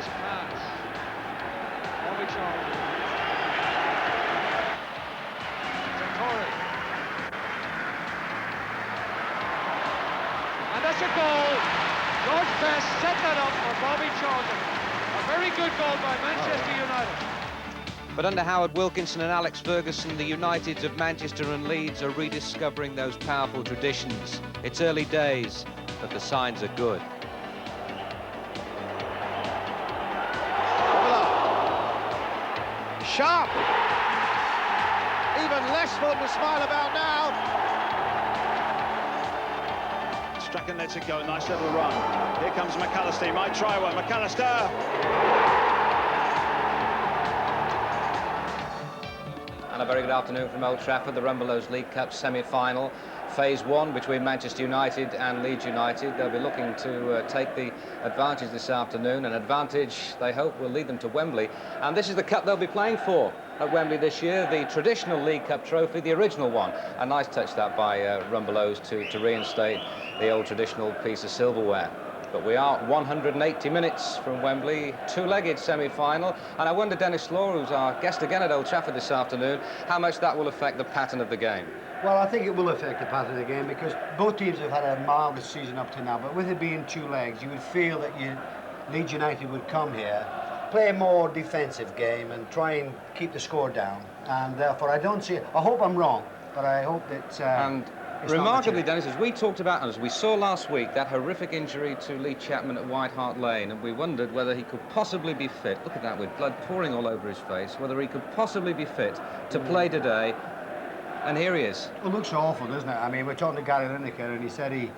nice pass. Bobby Charlton. Torrey. And that's a goal. George Best set that up for Bobby Charlton. A very good goal by Manchester United. But under Howard Wilkinson and Alex Ferguson, the Uniteds of Manchester and Leeds are rediscovering those powerful traditions. It's early days, but the signs are good. Sharp! Even less for them to smile about now. Strachan lets it go, nice little run. Here comes McAllister, he might try one. McAllister! And a very good afternoon from Old Trafford, the Rumbelows League Cup semi-final. Phase 1 between Manchester United and Leeds United. They'll be looking to take the advantage this afternoon, an advantage they hope will lead them to Wembley. And this is the cup they'll be playing for at Wembley this year, the traditional League Cup trophy, the original one. A nice touch that by Rumbelows to reinstate the old traditional piece of silverware. But we are 180 minutes from Wembley, two-legged semi-final. And I wonder, Dennis Law, who's our guest again at Old Trafford this afternoon, how much that will affect the pattern of the game. Well, I think it will affect the pattern of the game because both teams have had a marvellous season up to now. But with it being two legs, you would feel that Leeds United would come here, play a more defensive game and try and keep the score down. And therefore, I don't see it. I hope I'm wrong, but I hope that... Remarkably, Dennis, as we talked about, and as we saw last week, that horrific injury to Lee Chapman at White Hart Lane, and we wondered whether he could possibly be fit. Look at that, with blood pouring all over his face, whether he could possibly be fit to play today. And here he is. It looks awful, doesn't it? I mean, we're talking to Gary Lineker, and he said he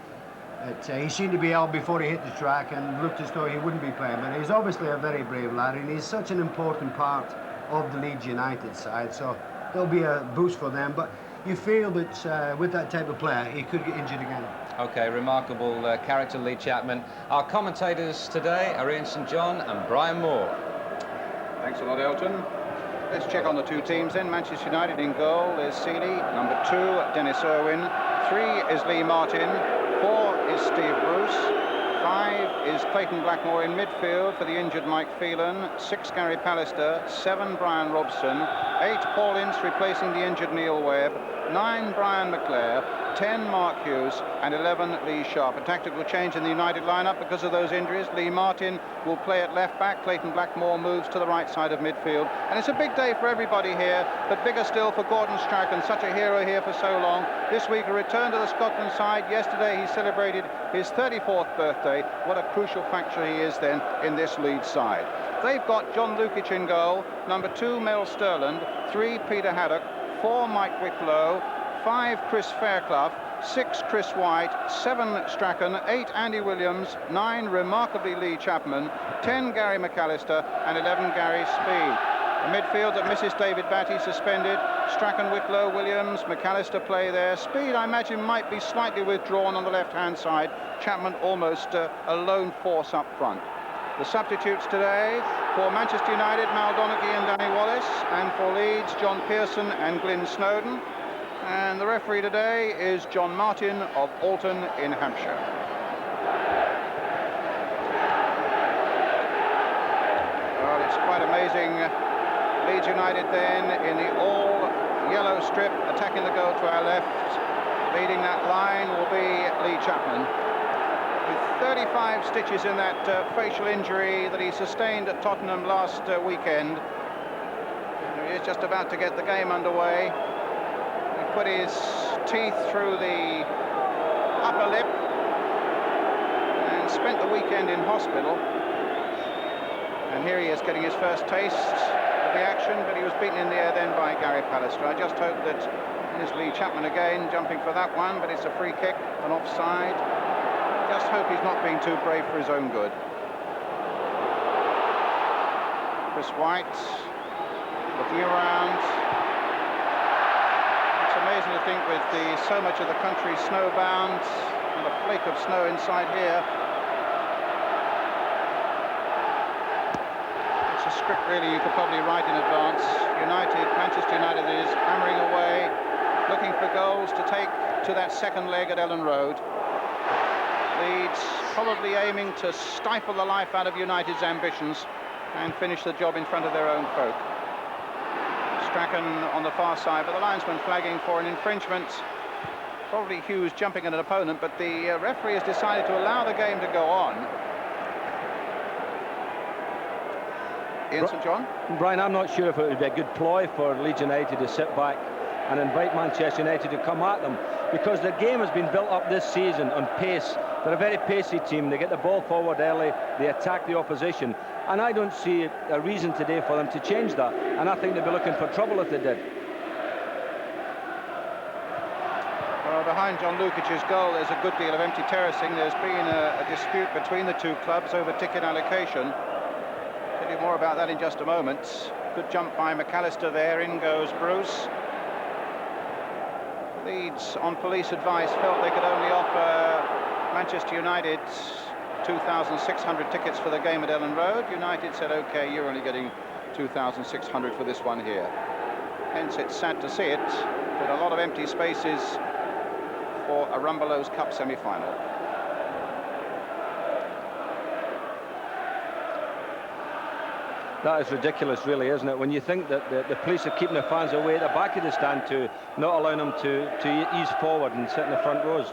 seemed to be out before he hit the track and looked as though he wouldn't be playing. But he's obviously a very brave lad, and he's such an important part of the Leeds United side, so there'll be a boost for them. But you feel that with that type of player, he could get injured again. OK, remarkable character, Lee Chapman. Our commentators today are Ian St John and Brian Moore. Thanks a lot, Elton. Let's check on the two teams then. Manchester United in goal is Seeley. Number 2, Dennis Irwin. 3 is Lee Martin. 4 is Steve Bruce. 5 is Clayton Blackmore in midfield for the injured Mike Phelan. 6, Gary Pallister. 7, Brian Robson. 8, Paul Ince replacing the injured Neil Webb. 9, Brian McClare. 10, Mark Hughes. And 11, Lee Sharp. A tactical change in the United lineup because of those injuries. Lee Martin will play at left back. Clayton Blackmore moves to the right side of midfield. And it's a big day for everybody here, but bigger still for Gordon Strachan, such a hero here for so long. This week a return to the Scotland side. Yesterday he celebrated his 34th birthday. What a crucial factor he is then in this Leeds side. They've got John Lukic in goal, number 2 Mel Sterland, 3 Peter Haddock, 4 Mike Wicklow, 5 Chris Fairclough, 6 Chris White, 7 Strachan, 8 Andy Williams, 9 remarkably Lee Chapman, 10 Gary McAllister and 11 Gary Speed. A midfield that misses David Batty suspended. Strachan, Wicklow, Williams, McAllister play there. Speed, I imagine, might be slightly withdrawn on the left-hand side. Chapman almost a lone force up front. The substitutes today for Manchester United, Mal Donaghy and Danny Wallace, and for Leeds, John Pearson and Glyn Snowden. And the referee today is John Martin of Alton in Hampshire. Well, it's quite amazing. Leeds United then in the all-yellow strip, attacking the goal to our left. Leading that line will be Lee Chapman, with 35 stitches in that facial injury that he sustained at Tottenham last weekend. He is just about to get the game underway. He put his teeth through the upper lip and spent the weekend in hospital. And here he is getting his first taste of the action, but he was beaten in the air then by Gary Pallister. I just hope that here's Lee Chapman again, jumping for that one, but it's a free kick, an offside. Just hope he's not being too brave for his own good. Chris White looking around. It's amazing to think with so much of the country snowbound and a flake of snow inside here. It's a script really you could probably write in advance. Manchester United is hammering away, looking for goals to take to that second leg at Ellen Road. Leeds probably aiming to stifle the life out of United's ambitions and finish the job in front of their own folk. Strachan on the far side, but the linesman flagging for an infringement. Probably Hughes jumping at an opponent, but the referee has decided to allow the game to go on. Ian St John? Brian, I'm not sure if it would be a good ploy for Leeds United to sit back and invite Manchester United to come at them, because the game has been built up this season on pace. They're a very pacey team. They get the ball forward early, they attack the opposition, and I don't see a reason today for them to change that, and I think they'd be looking for trouble if they did. Well, behind John Lukic's goal there's a good deal of empty terracing. There's been a dispute between the two clubs over ticket allocation. Tell you more about that in just a moment. Good jump by McAllister there. In goes Bruce. Leeds, on police advice, felt they could only offer Manchester United 2,600 tickets for the game at Ellen Road. United said, OK, you're only getting 2,600 for this one here. Hence, it's sad to see it, but a lot of empty spaces for a Rumbelows Cup semi-final. That is ridiculous, really, isn't it? When you think that the police are keeping the fans away at the back of the stand to not allowing them to ease forward and sit in the front rows.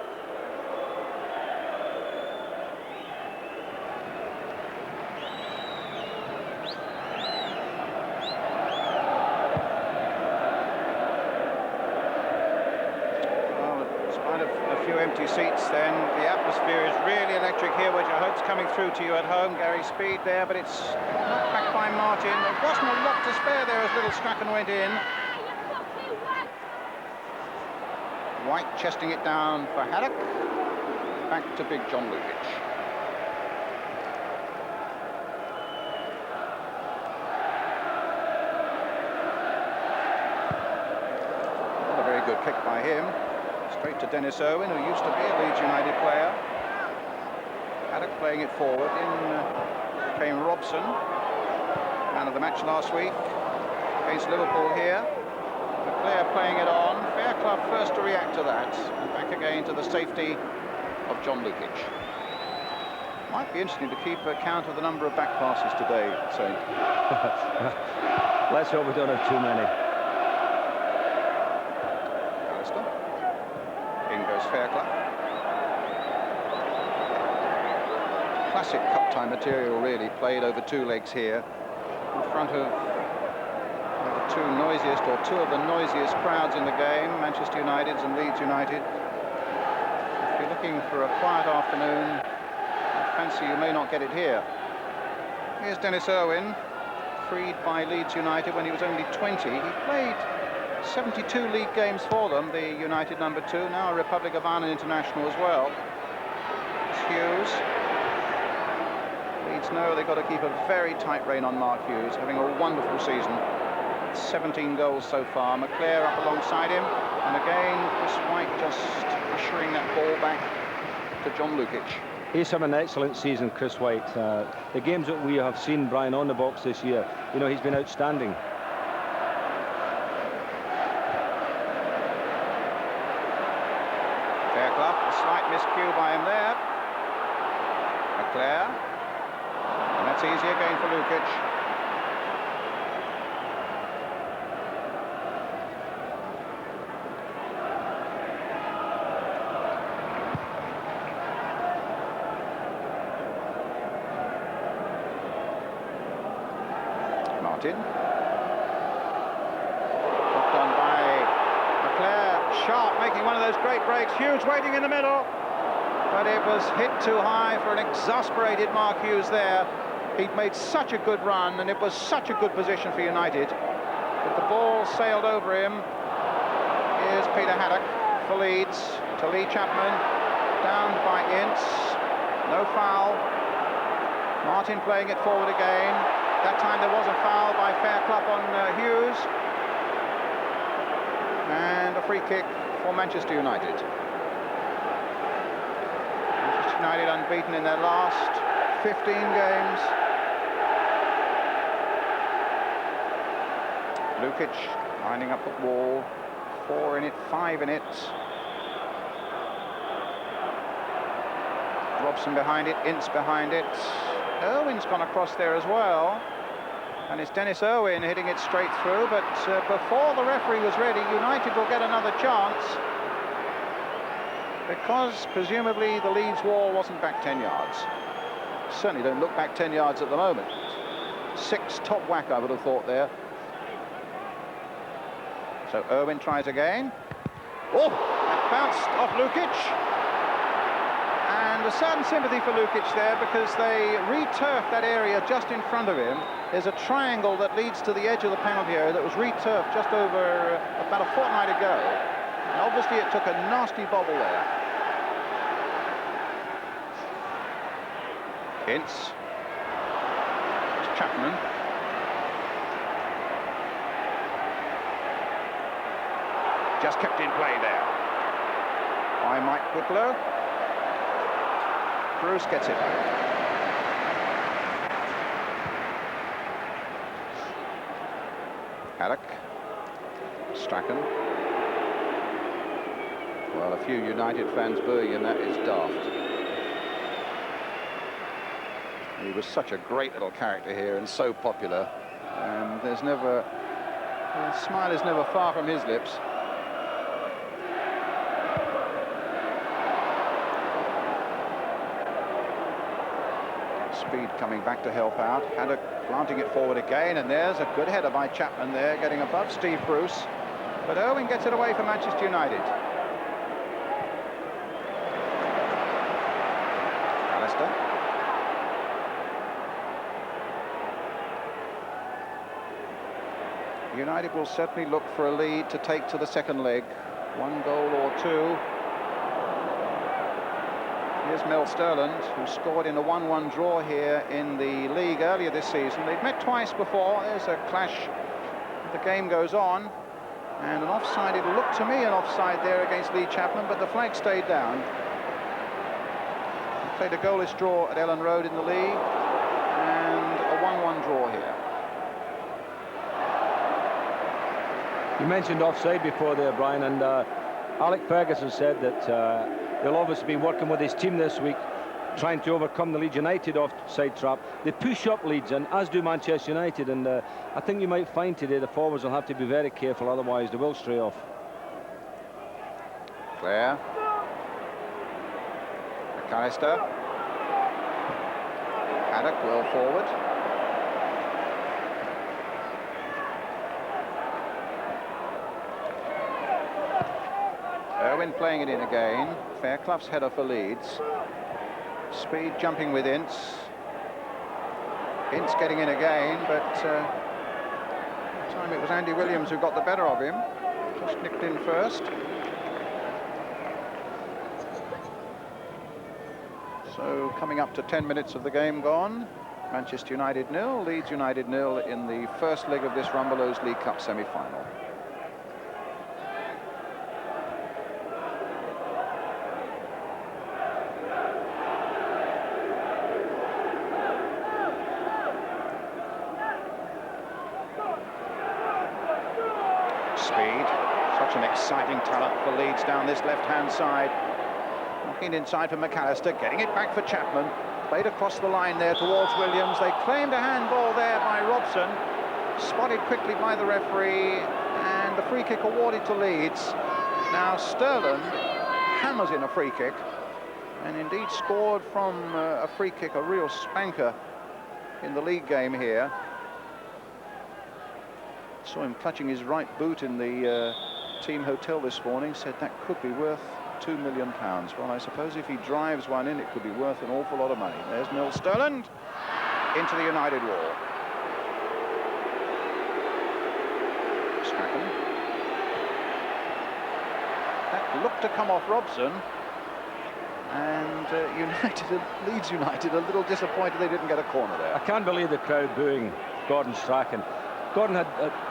Empty seats, then the atmosphere is really electric here, which I hope is coming through to you at home. Gary Speed there, but it's knocked back by Martin. There wasn't a lot to spare there as little Strachan went in. White chesting it down for Haddock. Back to big John Lukic. Not a very good kick by him. Straight to Dennis Irwin, who used to be a Leeds United player. Haddock playing it forward. In came Robson, man of the match last week against Liverpool here. McClare playing it on. Fair Club first to react to that. And back again to the safety of John Lukic. Might be interesting to keep account of the number of back passes today, Saint. Let's hope we don't have too many. Fairclough. Classic cup time material, really, played over two legs here in front of the two noisiest, or two of the noisiest crowds in the game, Manchester United's and Leeds United. If you're looking for a quiet afternoon, I fancy you may not get it here. Here's Dennis Irwin, freed by Leeds United when he was only 20. He played 72 league games for them, the United number 2, now a Republic of Ireland international as well. It's Hughes. Leeds know they've got to keep a very tight rein on Mark Hughes, having a wonderful season. 17 goals so far. McClare up alongside him, and again Chris White just ushering that ball back to John Lukic. He's having an excellent season, Chris White. The games that we have seen Brian on the box this year, you know, he's been outstanding. A slight miscue by him there. McClare. And that's easy again for Lukic. Martin. Knocked on by McClare. Sharp making one of those great breaks. Hughes waiting in the middle, but it was hit too high for an exasperated Mark Hughes there. He'd made such a good run, and it was such a good position for United, but the ball sailed over him. Here's Peter Haddock for Leeds to Lee Chapman, downed by Ince. No foul. Martin playing it forward again. That time there was a foul by Fairclough on Hughes. And a free kick for Manchester United. Manchester United unbeaten in their last 15 games. Lukic lining up the wall. 4 in it, 5 in it. Robson behind it, Ince behind it. Irwin's gone across there as well. And it's Dennis Irwin hitting it straight through, but before the referee was ready, United will get another chance, because presumably the Leeds wall wasn't back 10 yards. Certainly don't look back 10 yards at the moment. 6 top whack, I would have thought there. So Irwin tries again. Oh, that bounced off Lukic. And a certain sympathy for Lukic there, because they re-turfed that area just in front of him. There's a triangle that leads to the edge of the penalty area that was re-turfed just over about a fortnight ago. And obviously it took a nasty bobble there. Ince. It's Chapman. Just kept in play there by Mike Whitlow. Bruce gets it back. Haddock. Strachan. Well, a few United fans booing him, that is daft. He was such a great little character here and so popular, and the smile is never far from his lips. Speed coming back to help out. Haddock planting it forward again, and there's a good header by Chapman there, getting above Steve Bruce. But Irwin gets it away for Manchester United. Alistair. United will certainly look for a lead to take to the second leg. 1 goal or 2. Here's Mel Sterland, who scored in a 1-1 draw here in the league earlier this season. They've met twice before. There's a clash. The game goes on. And an offside, it looked to me an offside there against Lee Chapman, but the flag stayed down. They played a goalless draw at Ellen Road in the league, and a 1-1 draw here. You mentioned offside before there, Brian, and Alec Ferguson said that he'll obviously be working with his team this week, trying to overcome the Leeds United offside trap. They push up Leeds, and as do Manchester United, and I think you might find today the forwards will have to be very careful, otherwise they will stray off. Clare. McAllister. Haddock well forward. Irwin playing it in again. Fairclough's header for Leeds. Speed jumping with Ince. Ince getting in again, but this time it was Andy Williams who got the better of him. Just nicked in first. So coming up to 10 minutes of the game gone. Manchester United 0, Leeds United 0 in the first leg of this Rumbelows League Cup semi-final. An exciting talent for Leeds down this left-hand side. Knocking inside for McAllister, getting it back for Chapman. Played across the line there towards Williams. They claimed a handball there by Robson. Spotted quickly by the referee, and the free kick awarded to Leeds. Now Sterland hammers in a free kick, and indeed scored from a free kick, a real spanker in the league game here. Saw him clutching his right boot in the team hotel this morning, said that could be worth £2 million. Well, I suppose if he drives one in, it could be worth an awful lot of money. There's Mill Sterland into the United wall. Strachan. That looked to come off Robson, and Leeds United a little disappointed they didn't get a corner there. I can't believe the crowd booing Gordon Strachan. Gordon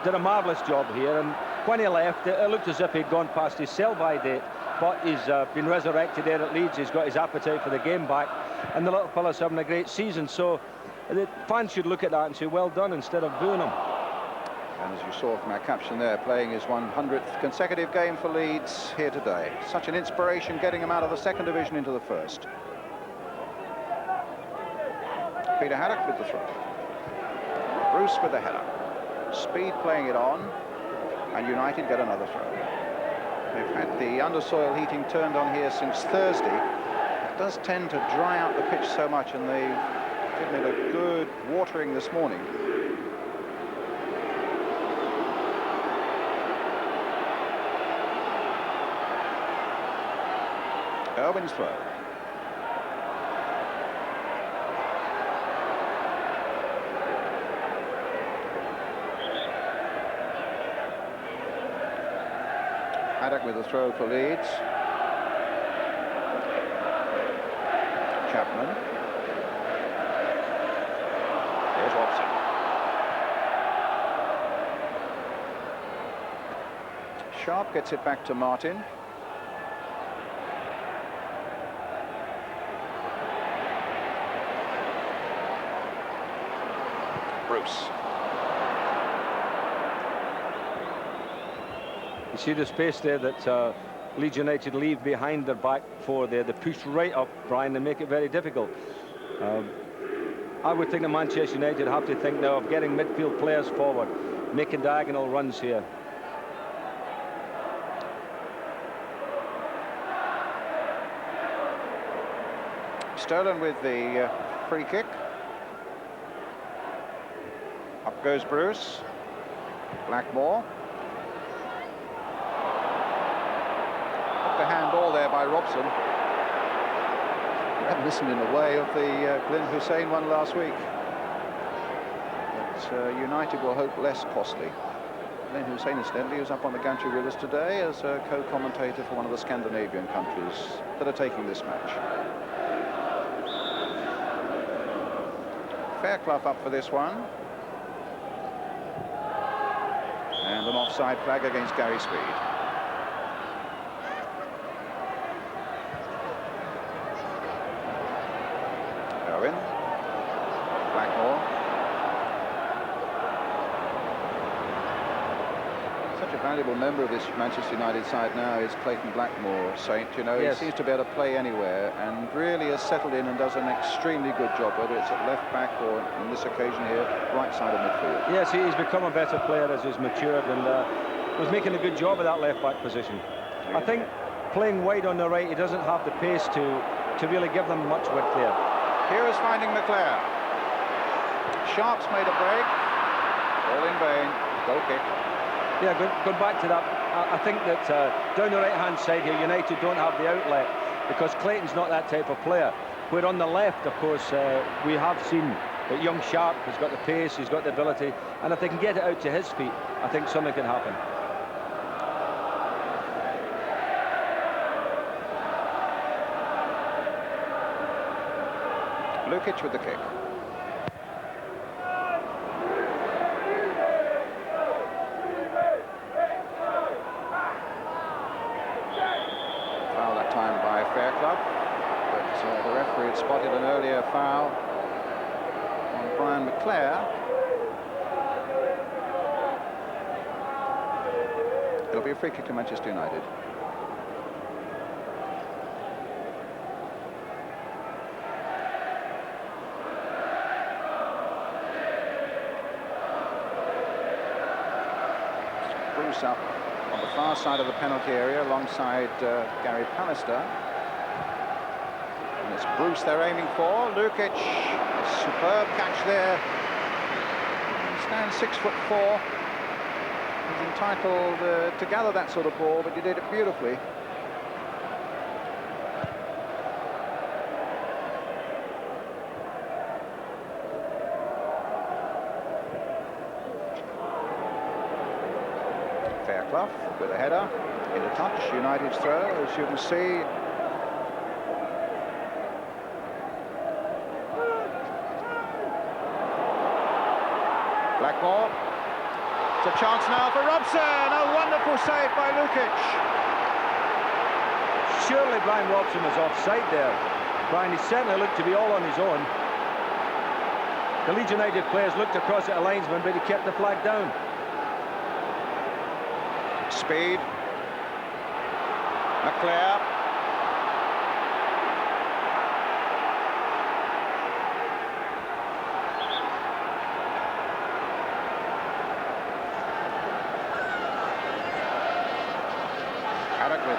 did a marvellous job here, and when he left, it looked as if he'd gone past his sell-by date, but he's been resurrected there at Leeds. He's got his appetite for the game back, and the little fella's having a great season, so the fans should look at that and say, well done, instead of booing him. And as you saw from our caption there, playing his 100th consecutive game for Leeds here today. Such an inspiration getting him out of the second division into the first. Peter Haddock with the throw. Bruce with the header. Speed playing it on, and United get another throw. They've had the undersoil heating turned on here since Thursday. It does tend to dry out the pitch so much, and they've given it a good watering this morning. Irwin's throw. Haddock with a throw for Leeds. Chapman. Here's Watson. Sharp gets it back to Martin. Bruce. You see the space there that Leeds United leave behind their back four there. They push right up, Brian, and make it very difficult. I would think that Manchester United have to think now of getting midfield players forward, making diagonal runs here. Sterling with the free kick. Up goes Bruce. Blackmore. Up the handball there by Robson. Reminiscent in a way of the Glenn Hussein one last week. But United will hope less costly. Glenn Hussein, incidentally, was up on the gantry with us today as a co-commentator for one of the Scandinavian countries that are taking this match. Fairclough up for this one. And an offside flag against Gary Speed. Owen. Blackmore. Such a valuable member of this Manchester United side now is Clayton Blackmore, Saint. You know, yes. He seems to be able to play anywhere and really has settled in and does an extremely good job, whether it's at left back or, on this occasion here, right side of midfield. Yes, he's become a better player as he's matured and was making a good job of that left back position. I think playing wide on the right, he doesn't have the pace to really give them much width there. Here is finding McClare. Sharp's made a break. All in vain. Goal kick. Yeah, going back to that, I think that down the right-hand side here, United don't have the outlet because Clayton's not that type of player. Where on the left, of course, we have seen that young Sharp has got the pace, he's got the ability, and if they can get it out to his feet, I think something can happen. Lukic with the kick. Foul that time by Fairclough, but the referee had spotted an earlier foul on Brian McClare. It'll be a free kick to Manchester United. Bruce up on the far side of the penalty area alongside Gary Pallister. And it's Bruce they're aiming for. Lukic, a superb catch there. He stands 6'4". He's entitled to gather that sort of ball, but he did it beautifully. Fairclough with a header, in a touch, United's throw, as you can see. Blackmore, it's a chance now for Robson, a wonderful save by Lukic. Surely Brian Robson was offside there. Brian, he certainly looked to be all on his own. The Leeds United players looked across at a linesman, but he kept the flag down. Speed. McClare.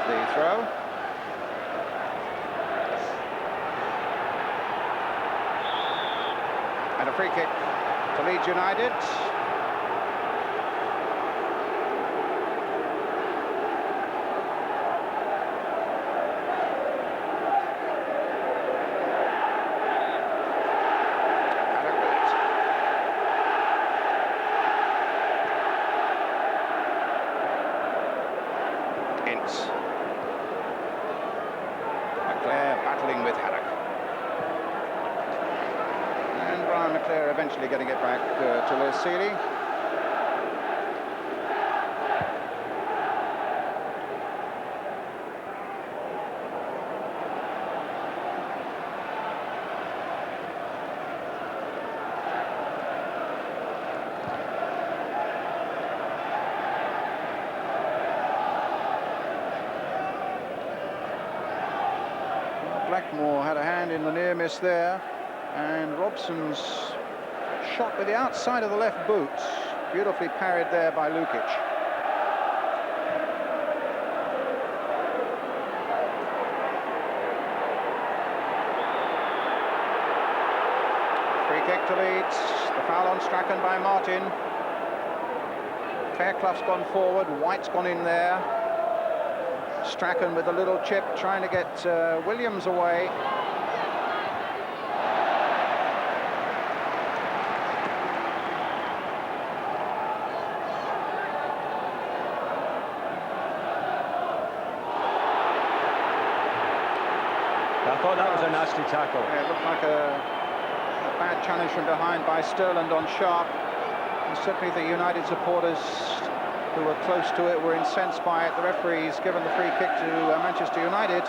with the throw. And a free kick to Leeds United. Battling with Haddock. And Brian McClare eventually getting it back to Les Seeley. Blackmore had a hand in the near miss there, and Robson's shot with the outside of the left boot, beautifully parried there by Lukic. Free kick to Leeds, the foul on Strachan by Martin. Fairclough's gone forward, White's gone in there. Strachan with a little chip, trying to get Williams away. I thought that was a nasty tackle. Yeah, it looked like a bad challenge from behind by Sterland on Sharp. And certainly the United supporters who were close to it were incensed by it. The referee's given the free kick to Manchester United.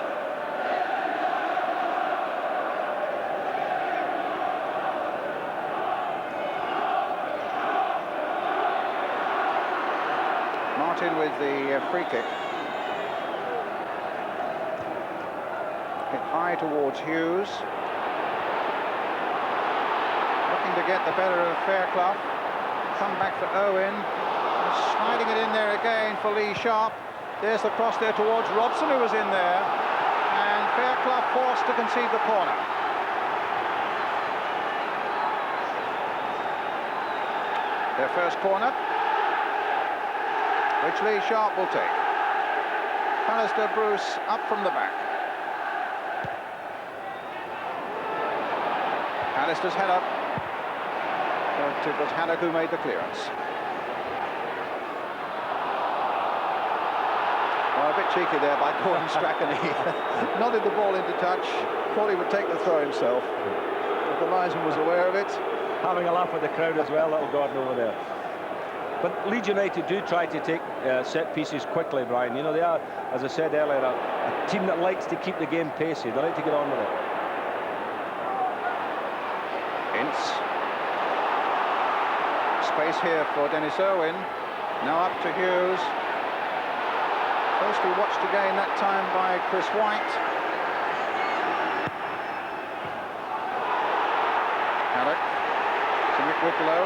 Martin with the free kick. Hit high towards Hughes. Looking to get the better of Fairclough. Come back for Owen. Sliding it in there again for Lee Sharp. There's the cross there towards Robson, who was in there. And Fairclough forced to concede the corner. Their first corner, which Lee Sharp will take. Alistair Bruce up from the back. Alistair's head up. But it was Haddock who made the clearance. Well, a bit cheeky there by Gordon Strachan. He nodded the ball into touch, thought he would take the throw himself. But the linesman was aware of it. Having a laugh with the crowd as well, little Gordon over there. But Leeds United do try to take set pieces quickly, Brian. You know, they are, as I said earlier, a team that likes to keep the game pacey. They like to get on with it. Ince. Space here for Dennis Irwin. Now up to Hughes. Closely watched again that time by Chris White. Haddock to Mick Whitlow.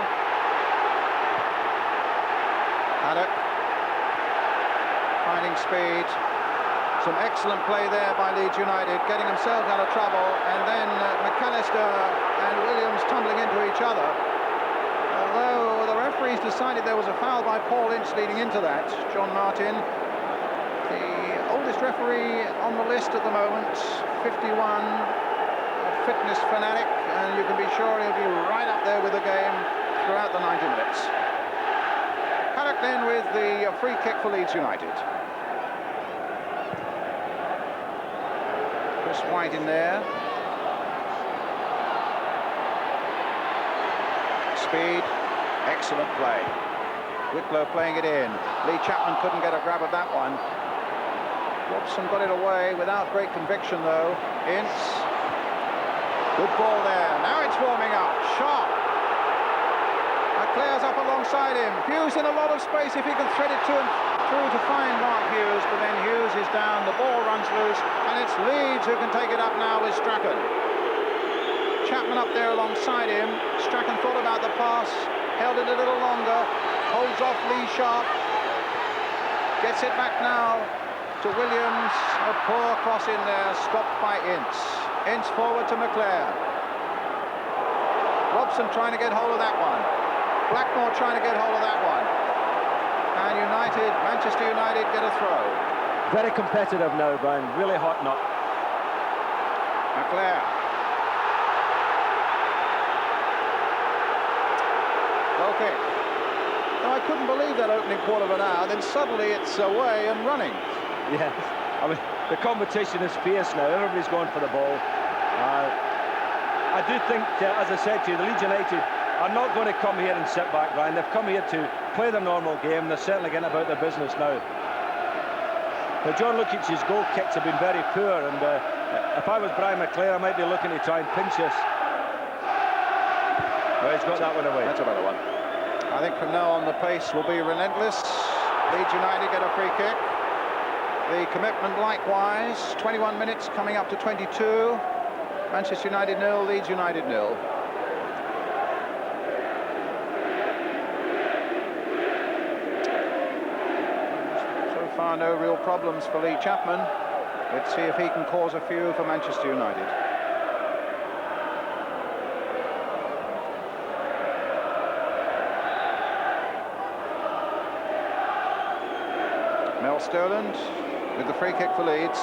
Haddock finding speed. Some excellent play there by Leeds United, getting themselves out of trouble, and then McAllister and Williams tumbling into each other. Although the referees decided there was a foul by Paul Ince leading into that, John Martin, the oldest referee on the list at the moment, 51, a fitness fanatic, and you can be sure he'll be right up there with the game throughout the 90 minutes. Haddock then with the free kick for Leeds United. Chris White in there. Speed, excellent play. Whitlow playing it in. Lee Chapman couldn't get a grab of that one. Robson got it away without great conviction though. Ince. Good ball there. Now it's warming up. Sharp. McClare's up alongside him. Hughes in a lot of space if he can thread it to and through to find Mark Hughes, but then Hughes is down. The ball runs loose, and it's Leeds who can take it up now with Strachan. Chapman up there alongside him. Strachan thought about the pass, held it a little longer, holds off Lee Sharp, gets it back now to Williams. A poor cross in there, stopped by Ince. Ince forward to McClare. Robson trying to get hold of that one. Blackmore trying to get hold of that one. And Manchester United get a throw. Very competitive now, Brian. Really hot up. McClare. Goal kick. No, I couldn't believe that opening quarter of an hour. Then suddenly it's away and running. Yeah, I mean, the competition is fierce now. Everybody's going for the ball. I do think, as I said to you, the Leeds United are not going to come here and sit back, Brian. They've come here to play their normal game. They're certainly getting about their business now. But John Lukic's goal kicks have been very poor, and if I was Brian McClare, I might be looking to try and pinch this. Well, he's got that one away. That's a better one. I think from now on the pace will be relentless. Leeds United get a free kick. The commitment likewise. 21 minutes coming up to 22. Manchester United 0, Leeds United 0. So far no real problems for Lee Chapman. Let's see if he can cause a few for Manchester United. Mel Sterland with the free kick for Leeds.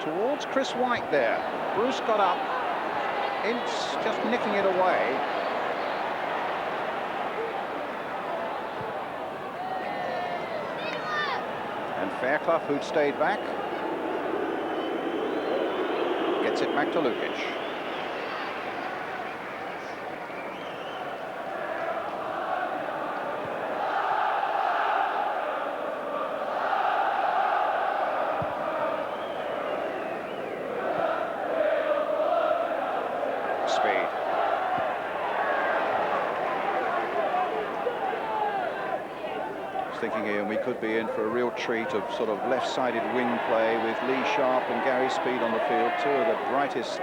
Towards Chris White there. Bruce got up. Ince just nicking it away. And Fairclough, who'd stayed back, gets it back to Lukic. Thinking Ian, we could be in for a real treat of sort of left-sided wing play with Lee Sharp and Gary Speed on the field, two of the brightest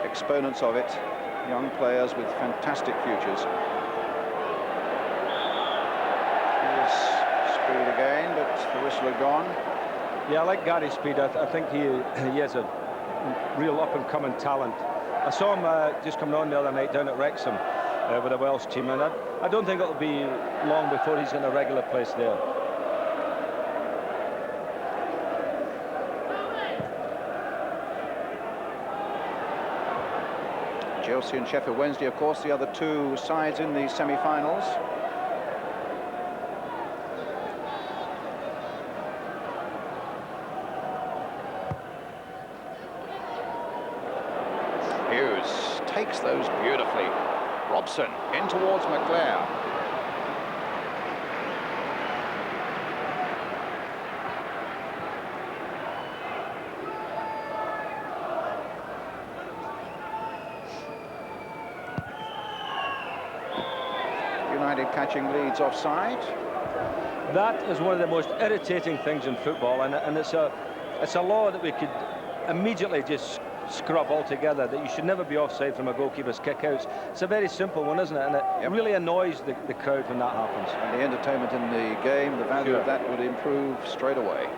exponents of it, young players with fantastic futures. Here's Speed again, but the whistle had gone. Yeah, I like Gary Speed. I think he has a real up-and-coming talent. I saw him just coming on the other night down at Wrexham with the Welsh team, and I don't think it'll be long before he's in a regular place there. Chelsea and Sheffield Wednesday, of course, the other two sides in the semi-finals. Hughes takes those beautifully. Robson in towards McClare. United catching Leeds offside. That is one of the most irritating things in football, and it's a law that we could immediately just scrub altogether, that you should never be offside from a goalkeeper's kick-outs. It's a very simple one, isn't it? And it really annoys the crowd when that happens. And the entertainment in the game, the value of that would improve straight away.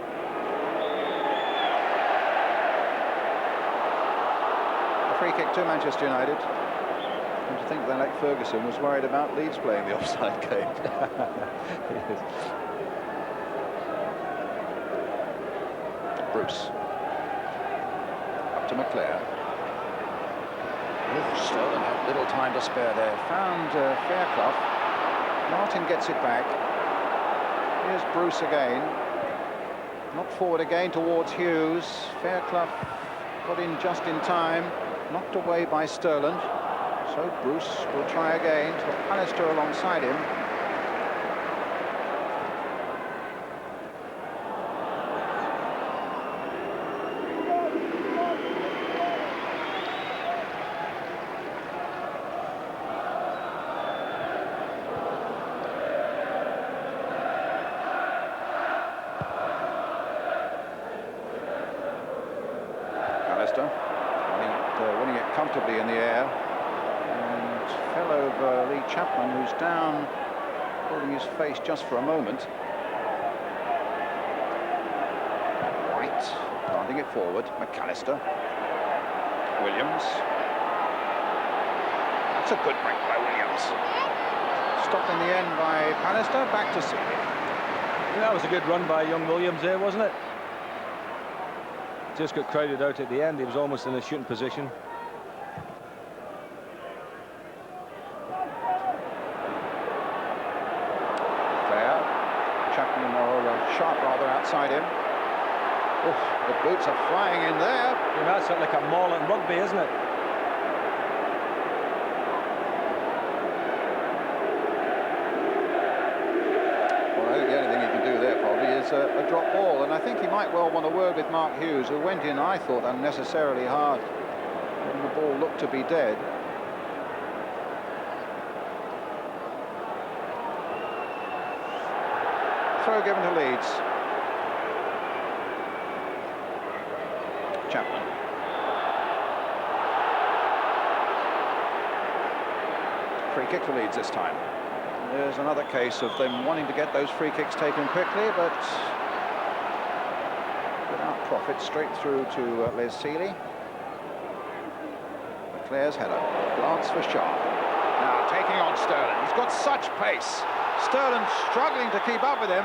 A free kick to Manchester United. And to think that Alex Ferguson was worried about Leeds playing the offside game. Bruce. To McClare. Sterling had little time to spare there. Found Fairclough. Martin gets it back. Here's Bruce again. Knocked forward again towards Hughes. Fairclough got in just in time. Knocked away by Sterling. So Bruce will try again. To Pallister alongside him. Winning it comfortably in the air and fell over Lee Chapman, who's down holding his face just for a moment. White planting it forward. McAllister. Williams. That's a good break by Williams. Stopped in the end by Pallister. Back to Seeley. That was a good run by young Williams there, wasn't it? Just got crowded out at the end. He was almost in a shooting position. Clare. Chapman or Sharp rather outside him. Oof, the boots are flying in there. Yeah, that's sort of like a maul in rugby, isn't it? Well, I think the only thing he can do there probably is a drop ball, and I think he might well want a word with Mark Hughes, who went in, I thought, unnecessarily hard when the ball looked to be dead. Throw given to Leeds. Chapman. Free kick for Leeds this time. There's another case of them wanting to get those free kicks taken quickly, but without profit. Straight through to Les Seeley. McClare's header. Glance for Sharp. Now taking on Sterling. He's got such pace. Sterling struggling to keep up with him,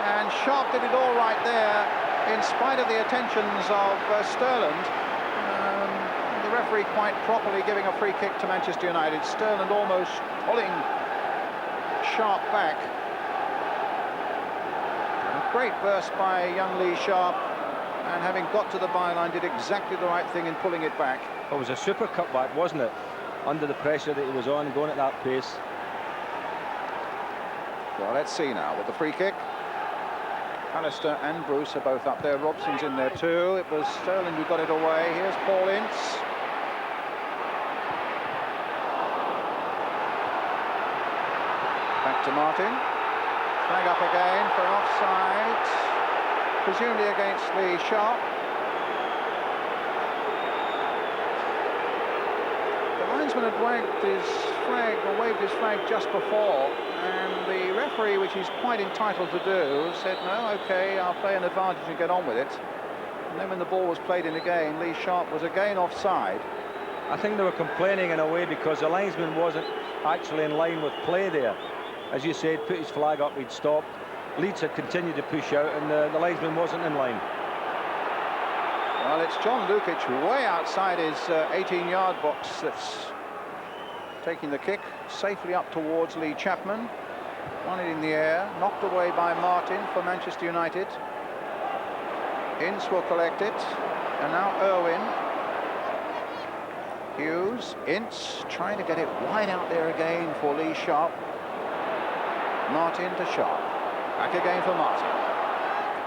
and Sharp did it all right there in spite of the attentions of Sterling. The referee quite properly giving a free kick to Manchester United. Sterling almost pulling Sharp back. A great burst by young Lee Sharp, and having got to the byline did exactly the right thing in pulling it back. It was a super cutback, wasn't it? Under the pressure that he was on, going at that pace. Well, let's see now with the free kick. Pallister and Bruce are both up there. Robson's in there too. It was Sterling who got it away. Here's Paul Ince. Back to Martin. Flag up again for an offside, presumably against Lee Sharp. The linesman had wagged his flag, or waved his flag just before, and the referee, which he's quite entitled to do, said, no, OK, I'll play an advantage and get on with it. And then when the ball was played in again, Lee Sharp was again offside. I think they were complaining in a way because the linesman wasn't actually in line with play there. As you said, put his flag up, he'd stopped. Leeds had continued to push out, and the linesman wasn't in line. Well, it's John Lukic way outside his 18-yard box that's taking the kick safely up towards Lee Chapman. Won it in the air, knocked away by Martin for Manchester United. Ince will collect it, and now Irwin. Hughes, Ince trying to get it wide out there again for Lee Sharp. Martin to Sharp. Back again for Martin.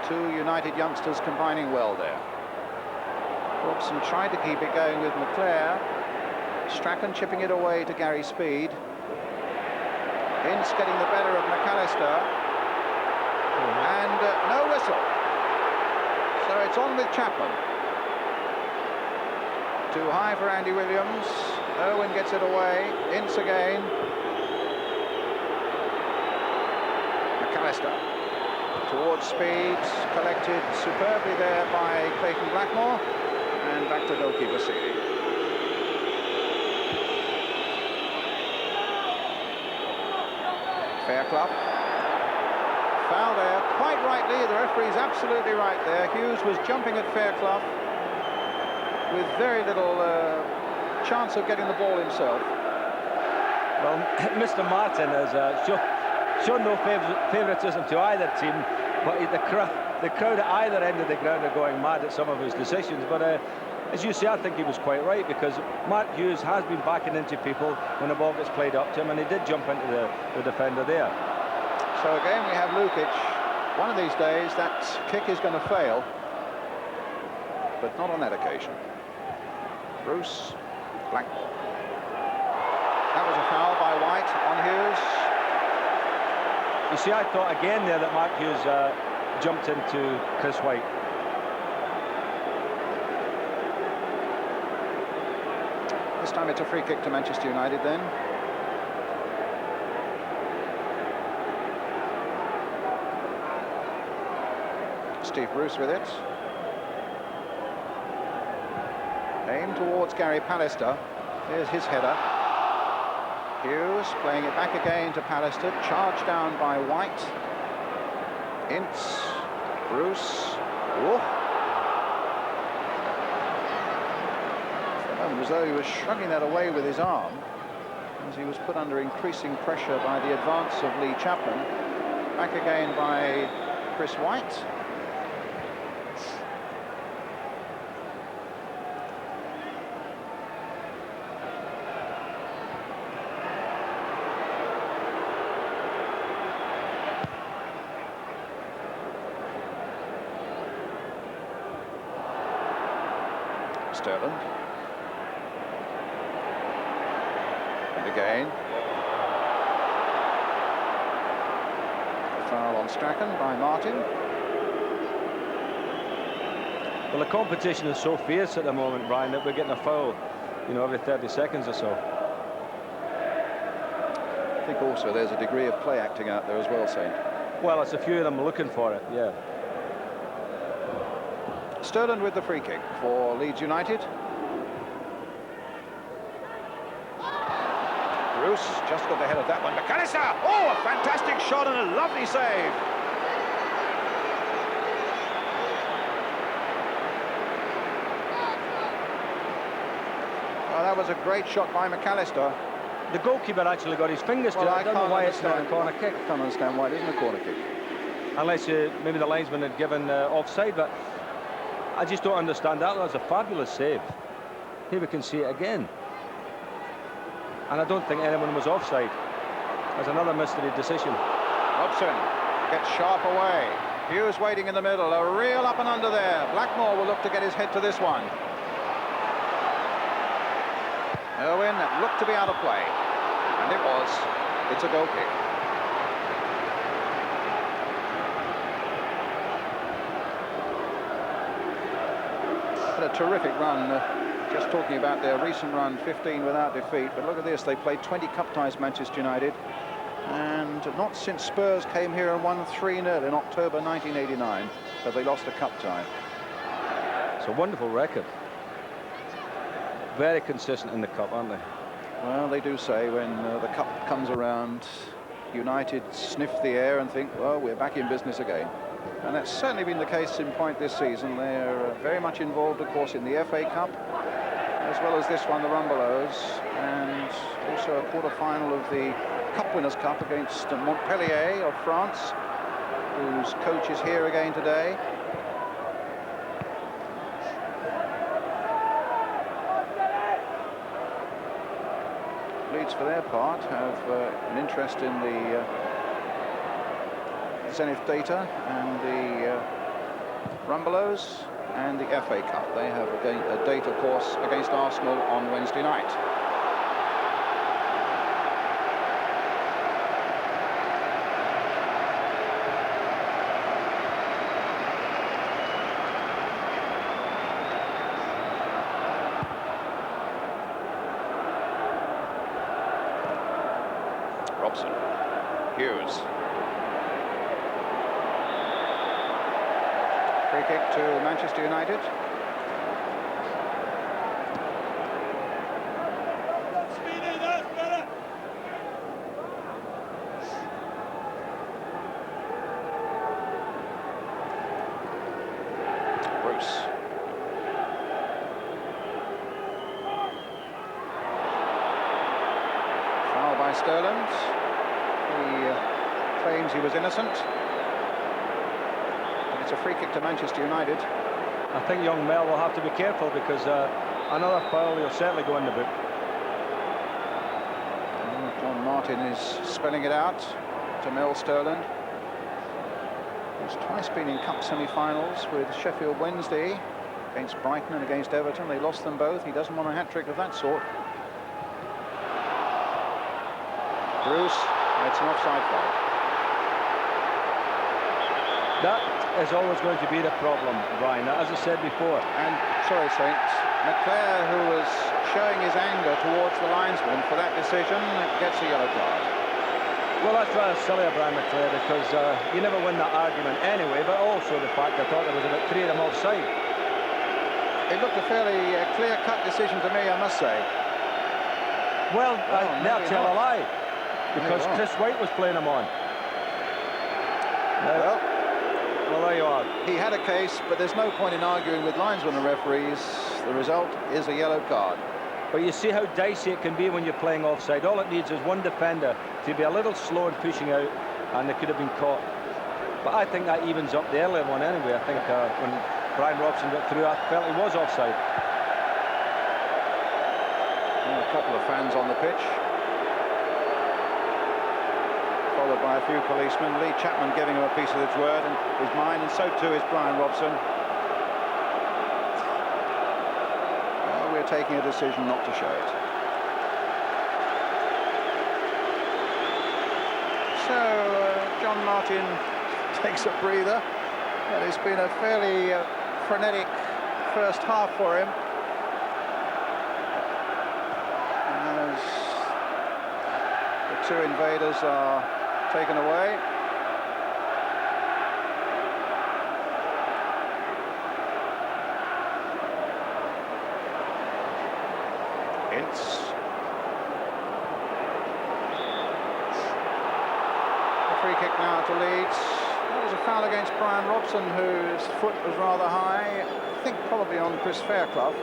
Two United youngsters combining well there. Robson tried to keep it going with McClare. Strachan chipping it away to Gary Speed. Ince getting the better of McAllister. And no whistle. So it's on with Chapman. Too high for Andy Williams. Irwin gets it away. Ince again. McAllister towards Speed, collected superbly there by Clayton Blackmore, and back to goalkeeper Seeley. Fairclough. Foul there, quite rightly. The referee's absolutely right there. Hughes was jumping at Fairclough with very little chance of getting the ball himself. Well, Mr. Martin has shown no favouritism to either team, but the crowd at either end of the ground are going mad at some of his decisions. But as you say, I think he was quite right, because Mark Hughes has been backing into people when the ball gets played up to him, and he did jump into the defender there. So again we have Lukic. One of these days that kick is going to fail, but not on that occasion. Bruce, Blackmore. That was a foul by White on Hughes. You see, I thought again there that Mark Hughes jumped into Chris White. This time it's a free kick to Manchester United then. Steve Bruce with it. Aimed towards Gary Pallister. Here's his header. Hughes playing it back again to Pallister. Charged down by White. Ince. Bruce. Oh. It was as though he was shrugging that away with his arm as he was put under increasing pressure by the advance of Lee Chapman. Back again by Chris White. Sterland. And again. A foul on Strachan by Martin. Well, the competition is so fierce at the moment, Brian, that we're getting a foul, you know, every 30 seconds or so. I think also there's a degree of play acting out there as well, Saint. Well, it's a few of them looking for it, yeah. Sterland with the free kick for Leeds United. Bruce just got the head of that one. McAllister! Oh, a fantastic shot and a lovely save. Oh, that was a great shot by McAllister. The goalkeeper actually got his fingers to it. I don't know why it's not a corner kick. I can't understand why it isn't a corner kick. Unless maybe the linesman had given offside, but I just don't understand that. That was a fabulous save. Here we can see it again. And I don't think anyone was offside. There's another mystery decision. Robson gets sharp away. Hughes waiting in the middle. A real up and under there. Blackmore will look to get his head to this one. Irwin looked to be out of play. And it was. It's a goal kick. But a terrific run. Just talking about their recent run, 15 without defeat. But look at this, they played 20 cup ties, Manchester United. And not since Spurs came here and won 3-0 in October 1989 have they lost a cup tie. It's a wonderful record. Very consistent in the cup, aren't they? Well, they do say when the cup comes around, United sniff the air and think, well, we're back in business again. And that's certainly been the case in point this season. They're very much involved, of course, in the FA Cup, as well as this one, the Rumbelows, and also a quarter-final of the Cup Winners' Cup against Montpellier of France, whose coach is here again today. Leeds, for their part, have an interest in the Zenith data and the Rumbelows and the FA Cup. They have a data course against Arsenal on Wednesday night. Robson, Hughes. Free kick to Manchester United. Bruce. Foul by Sterland. He claims he was innocent. It's a free kick to Manchester United. I think young Mel will have to be careful because another foul will certainly go in the book. John Martin is spelling it out to Mel Sterland. He's twice been in cup semi-finals with Sheffield Wednesday against Brighton and against Everton. They lost them both. He doesn't want a hat-trick of that sort. Bruce, it's an offside foul. That is always going to be the problem, Brian, as I said before. And, sorry, Saints, McClare, who was showing his anger towards the linesman for that decision, gets a yellow card. Well, that's rather silly of Brian McClare, because you never win that argument anyway, but also the fact I thought there was about 3 of them offside. It looked a fairly clear-cut decision to me, I must say. Well, now maybe tell a not. lie, because Chris White was playing him on. Well, Well, there you are. he had a case, but there's no point in arguing with linesmen and referees. The result is a yellow card. But you see how dicey it can be when you're playing offside. All it needs is one defender to be a little slow in pushing out, and they could have been caught. But I think that evens up the earlier one anyway. I think when Brian Robson got through, I felt he was offside. And a couple of fans on the pitch, followed by a few policemen. Lee Chapman giving him a piece of his word and his mind, and so too is Brian Robson. We're taking a decision not to show it. So John Martin takes a breather. Well, it's been a fairly frenetic first half for him. As the 2 invaders are taken away. Ince. A free kick now to Leeds. That was a foul against Brian Robson, whose foot was rather high. I think probably on Chris Fairclough.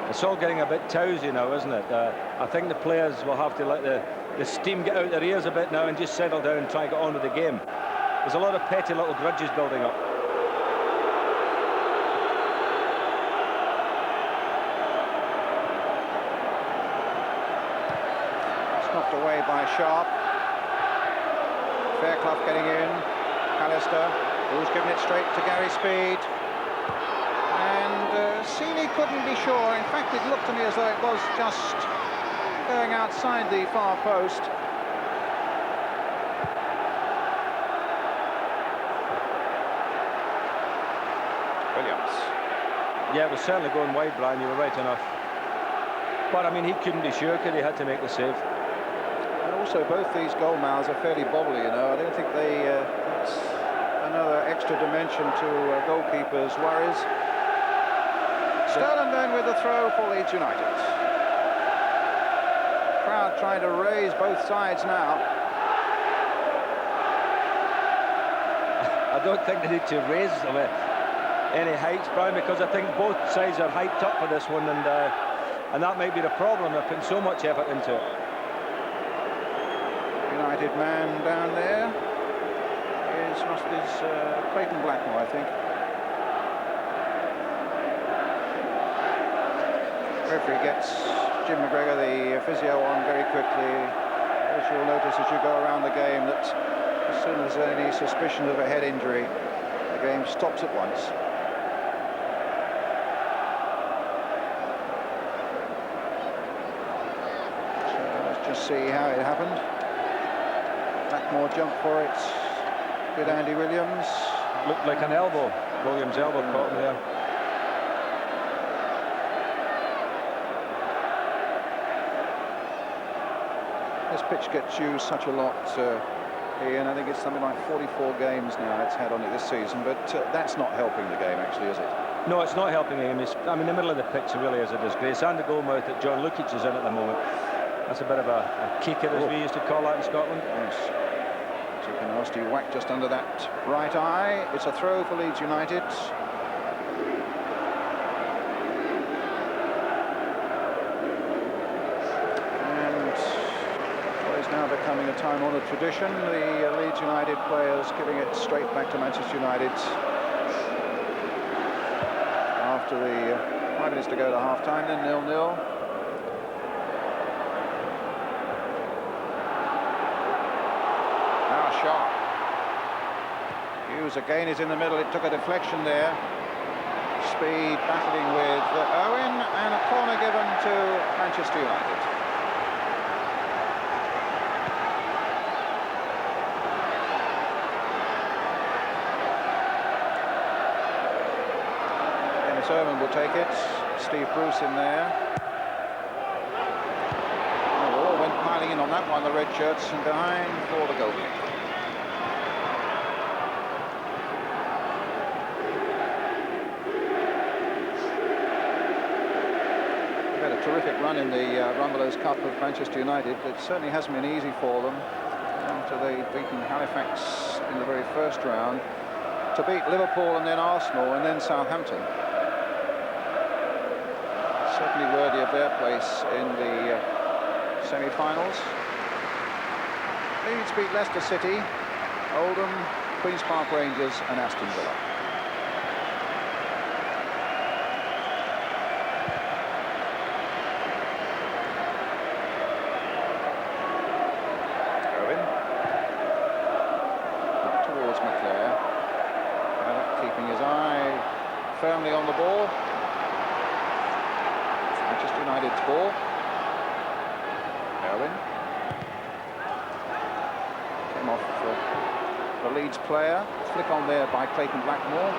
It's all getting a bit towsy now, isn't it? I think the players will have to let the steam get out their ears a bit now and just settle down and try and get on with the game. There's a lot of petty little grudges building up. Knocked away by Sharp. Fairclough getting in. Pallister, who's given it straight to Gary Speed. And Seeley couldn't be sure. In fact, it looked to me as though it was just going outside the far post. Williams. Yeah, it was certainly going wide, Brian. You were right enough. But, I mean, he couldn't be sure, could he? Had to make the save. And also, both these goal mouths are fairly bobbly, you know. I don't think they... it's another extra dimension to goalkeepers' worries. Sterling then with the throw for Leeds United. Crowd trying to raise both sides now. I don't think they need to raise them any heights, Brian, because I think both sides are hyped up for this one, and that might be the problem. They're putting so much effort into it. United man down there is Clayton Blackmore, I think. Referee gets Jim McGregor, the physio, on very quickly. As you'll notice as you go around the game, that as soon as any suspicion of a head injury, the game stops at once. So let's just see how it happened. Blackmore jumped for it. Did Andy Williams. Looked like an elbow. Williams' elbow caught him there. This pitch gets used such a lot, Ian. I think it's something like 44 games now it's had on it this season, but that's not helping the game, actually, is it? No, it's not helping him. I mean, the middle of the pitch really is a disgrace. And the goalmouth that John Lukic is in at the moment. That's a bit of a kicker, as we used to call that in Scotland. Yes. Took a nasty whack just under that right eye. It's a throw for Leeds United. Now becoming a time-honoured tradition, the Leeds United players giving it straight back to Manchester United after the 5 minutes to go to half-time, then 0-0. Now Sharp. Hughes again is in the middle. It took a deflection there. Speed battling with Owen, and a corner given to Manchester United. Sermon will take it. Steve Bruce in there. getting in on that one, the red shirts, and behind for the goal kick. They've had a terrific run in the Rumbelows Cup of Manchester United. It certainly hasn't been easy for them after they'd beaten Halifax in the very first round, to beat Liverpool and then Arsenal and then Southampton. Certainly worthy of their place in the semi-finals. Leeds beat Leicester City, Oldham, Queen's Park Rangers and Aston Villa. Owen. Up towards McClare. Keeping his eye firmly on the ball. Manchester United's ball. Owen. Came off the Leeds player. Flick on there by Clayton Blackmore.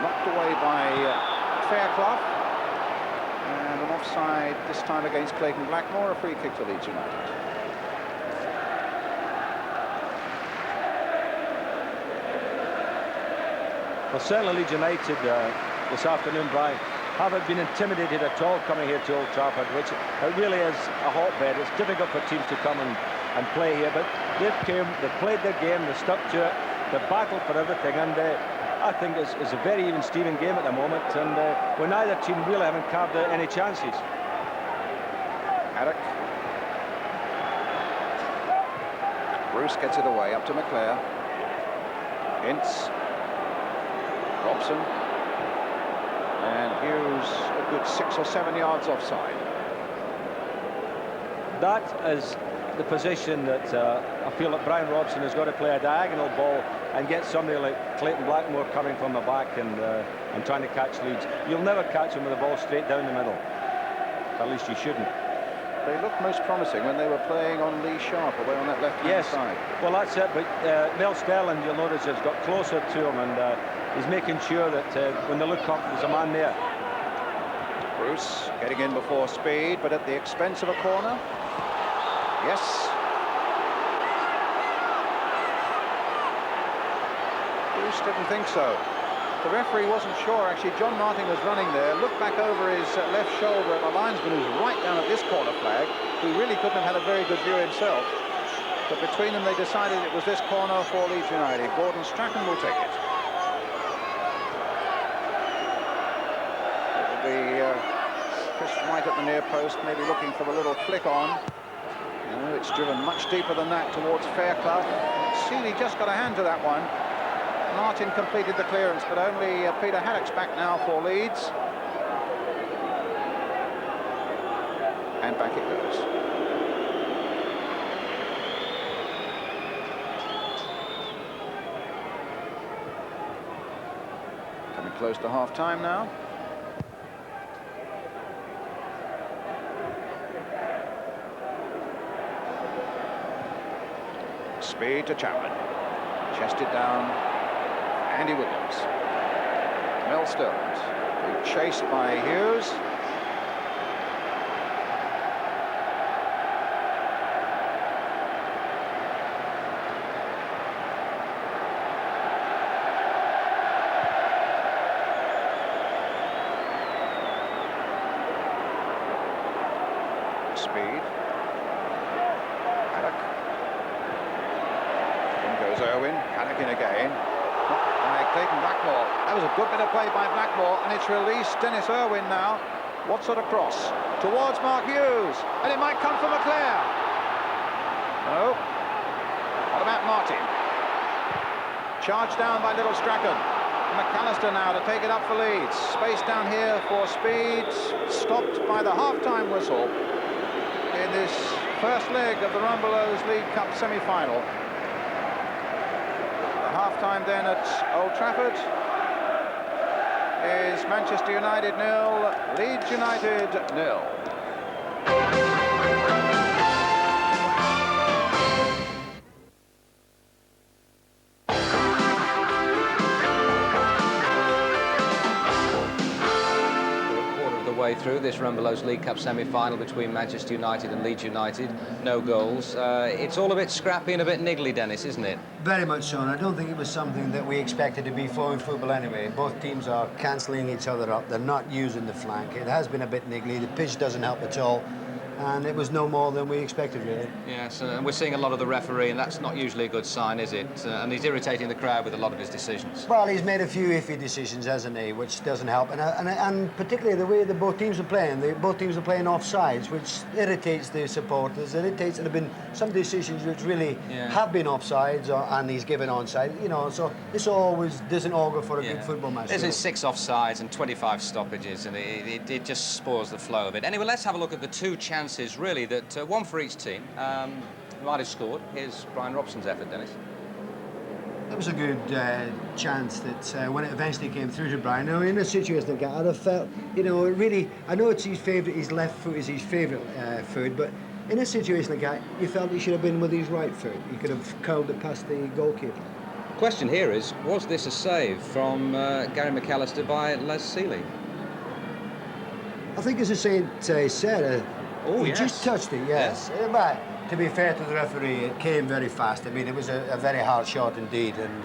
Knocked away by Fairclough. And an offside this time against Clayton Blackmore. A free kick to Leeds United. Well, certainly Leeds United this afternoon, Brian, haven't been intimidated at all coming here to Old Trafford, which it really is a hotbed. It's difficult for teams to come and play here, but they've played their game, they stuck to it, they battled for everything, and I think it's a very even Steven game at the moment, and where neither team really haven't carved out any chances. Haddock. Bruce gets it away, up to McClare. Ince. Robson. And Hughes a good 6 or 7 yards offside. That is the position that I feel that Brian Robson has got to play a diagonal ball and get somebody like Clayton Blackmore coming from the back and trying to catch Leeds. You'll never catch him with the ball straight down the middle. At least you shouldn't. They looked most promising when they were playing on Lee Sharp away on that left-hand side. Well, that's it, but Mel Sterling, you'll notice, has got closer to him, and he's making sure that when they look up, there's a man there. Bruce getting in before speed, but at the expense of a corner. Yes. Bruce didn't think so. The referee wasn't sure. Actually, John Martin was running there, looked back over his left shoulder at the linesman, who's right down at this corner flag, who really couldn't have had a very good view himself. But between them, they decided it was this corner for Leeds United. Gordon Strachan will take it. It'll be Chris White at the near post, maybe looking for a little flick on. No, it's driven much deeper than that towards Fairclough. Seeley just got a hand to that one. Martin completed the clearance, but only Peter Haddock's back now for Leeds. And back it goes. Coming close to half-time now. Speed to Chapman. Chested down. Andy Williams. Mel Stones. Chased by Hughes. Speed. Haddock. In goes Irwin. Haddock in again. By Clayton Blackmore. That was a good bit of play by Blackmore, and it's released Dennis Irwin now. What sort of cross? Towards Mark Hughes, and it might come from McClare. No. What about Martin? Charged down by Little Strachan. McAllister now to take it up for Leeds. Space down here for Speed. Stopped by the half-time whistle in this first leg of the Rumbelows League Cup semi-final. Half-time then at Old Trafford is Manchester United 0, Leeds United 0. way through this Rumbelows League Cup semi-final between Manchester United and Leeds United. No goals. It's all a bit scrappy and a bit niggly, Dennis, isn't it? Very much so, and I don't think it was something that we expected to be flowing football anyway. Both teams are cancelling each other up. They're not using the flank. It has been a bit niggly. The pitch doesn't help at all. And it was no more than we expected, really. Yes, and we're seeing a lot of the referee, and that's not usually a good sign, is it? And he's irritating the crowd with a lot of his decisions. Well, he's made a few iffy decisions, hasn't he, which doesn't help. And particularly the way that both teams are playing. Both teams are playing offsides, which irritates the supporters. There have been some decisions which really have been offsides, and he's given onside. You know, so this always doesn't augur for a good football match. There's 6 offsides and 25 stoppages, and it just spoils the flow of it. Anyway, let's have a look at the 2 chances, really, that one for each team might have scored. Here's Brian Robson's effort, Dennis. It was a good chance that when it eventually came through to Brian. Now, in a situation like that, I'd have felt, you know, really, I know it's his favourite, his left foot is his favourite foot, but in a situation like that, you felt he should have been with his right foot. He could have curled it past the goalkeeper. The question here is, was this a save from Gary McAllister by Les Seeley? I think, as the Saint said, he just touched it, yes. But to be fair to the referee, it came very fast. I mean, it was a very hard shot indeed. And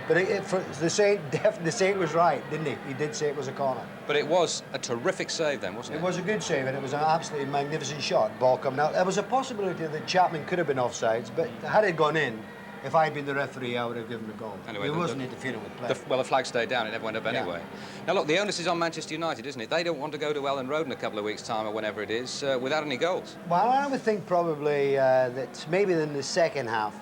but for the Saint was right, didn't he? He did say it was a corner. But it was a terrific save then, wasn't it? It was a good save, and it was an absolutely magnificent shot. Ball coming out. There was a possibility that Chapman could have been offsides, but had it gone in, if I'd been the referee, I would have given the goal. Anyway, he wasn't interfering with play. Well, the flag stayed down. It never went up anyway. Now, look, the onus is on Manchester United, isn't it? They don't want to go to Ellen Road in a couple of weeks' time or whenever it is without any goals. Well, I would think probably that maybe in the second half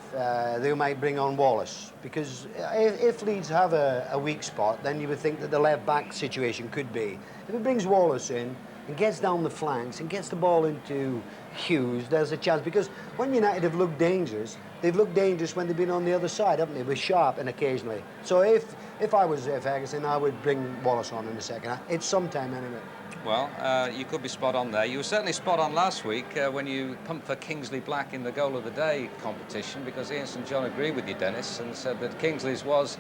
they might bring on Wallace, because if Leeds have a weak spot, then you would think that the left-back situation could be. If it brings Wallace in and gets down the flanks and gets the ball into Hughes, there's a chance, because when United have looked dangerous, they've looked dangerous when they've been on the other side, haven't they, with Sharp and occasionally. So if I was Ferguson, I would bring Wallace on in the second half. It's sometime anyway. Well, you could be spot on there. You were certainly spot on last week when you pumped for Kingsley Black in the Goal of the Day competition, because Ian St John agreed with you, Dennis, and said that Kingsley's was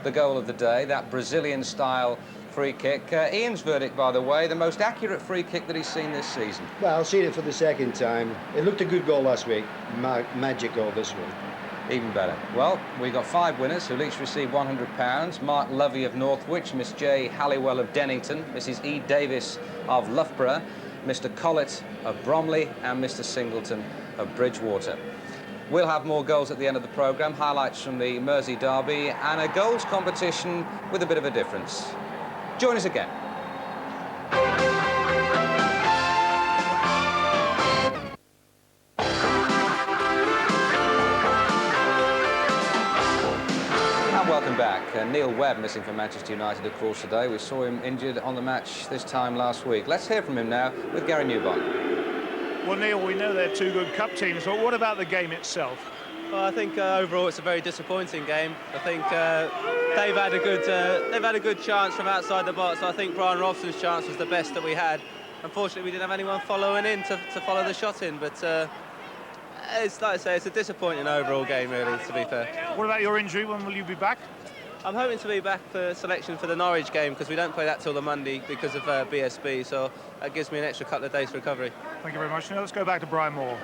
the goal of the day, that Brazilian-style free kick. Ian's verdict, by the way, the most accurate free kick that he's seen this season. Well, I'll see it for the second time. It looked a good goal last week. Magic goal this one. Even better. Well, we got 5 winners who'll each receive £100. Mark Lovey of Northwich, Miss J. Halliwell of Dennington, Mrs. E. Davis of Loughborough, Mr. Collett of Bromley, and Mr. Singleton of Bridgewater. We'll have more goals at the end of the programme, highlights from the Mersey derby, and a goals competition with a bit of a difference. Join us again. And welcome back. Neil Webb missing from Manchester United, of course, today. We saw him injured on the match this time last week. Let's hear from him now with Gary Newbon. Well, Neil, we know they're 2 good cup teams, but what about the game itself? Well, I think overall it's a very disappointing game. I think they've had a good chance from outside the box. I think Brian Robson's chance was the best that we had. Unfortunately, we didn't have anyone following in to follow the shot in. But it's like I say, it's a disappointing overall game, really, to be fair. What about your injury? When will you be back? I'm hoping to be back for selection for the Norwich game, because we don't play that till the Monday because of BSB. So that gives me an extra couple of days recovery. Thank you very much. Now let's go back to Brian Moore.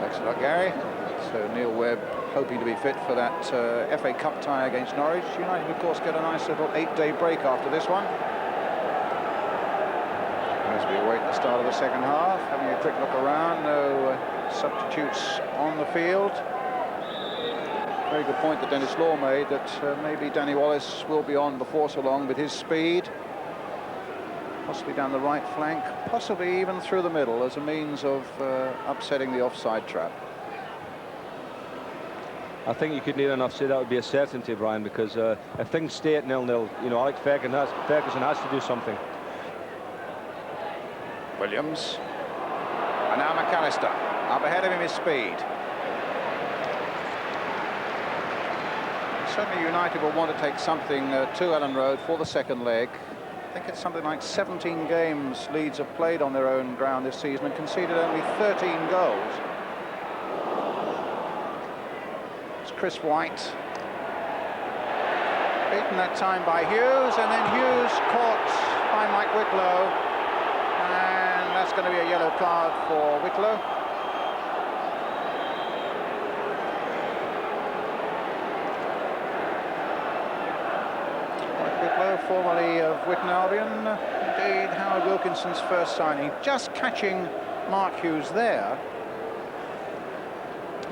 Thanks a lot, Gary. So Neil Webb hoping to be fit for that FA Cup tie against Norwich. United, of course, get a nice little 8-day break after this one. As we await the start of the second half, having a quick look around, no substitutes on the field. Very good point that Dennis Law made, that maybe Danny Wallace will be on before so long with his speed. Possibly down the right flank, possibly even through the middle as a means of upsetting the offside trap. I think you could near enough say that would be a certainty, Brian, because if things stay at 0-0, you know, Alex Ferguson has to do something. Williams. And now McAllister. Up ahead of him is speed. Certainly United will want to take something to Ellen Road for the second leg. I think it's something like 17 games Leeds have played on their own ground this season and conceded only 13 goals. It's Chris White. Beaten that time by Hughes, and then Hughes caught by Mike Wicklow. And that's going to be a yellow card for Wicklow. Mike Wicklow, formerly of Witton Albion. Indeed, Howard Wilkinson's first signing. Just catching Mark Hughes there.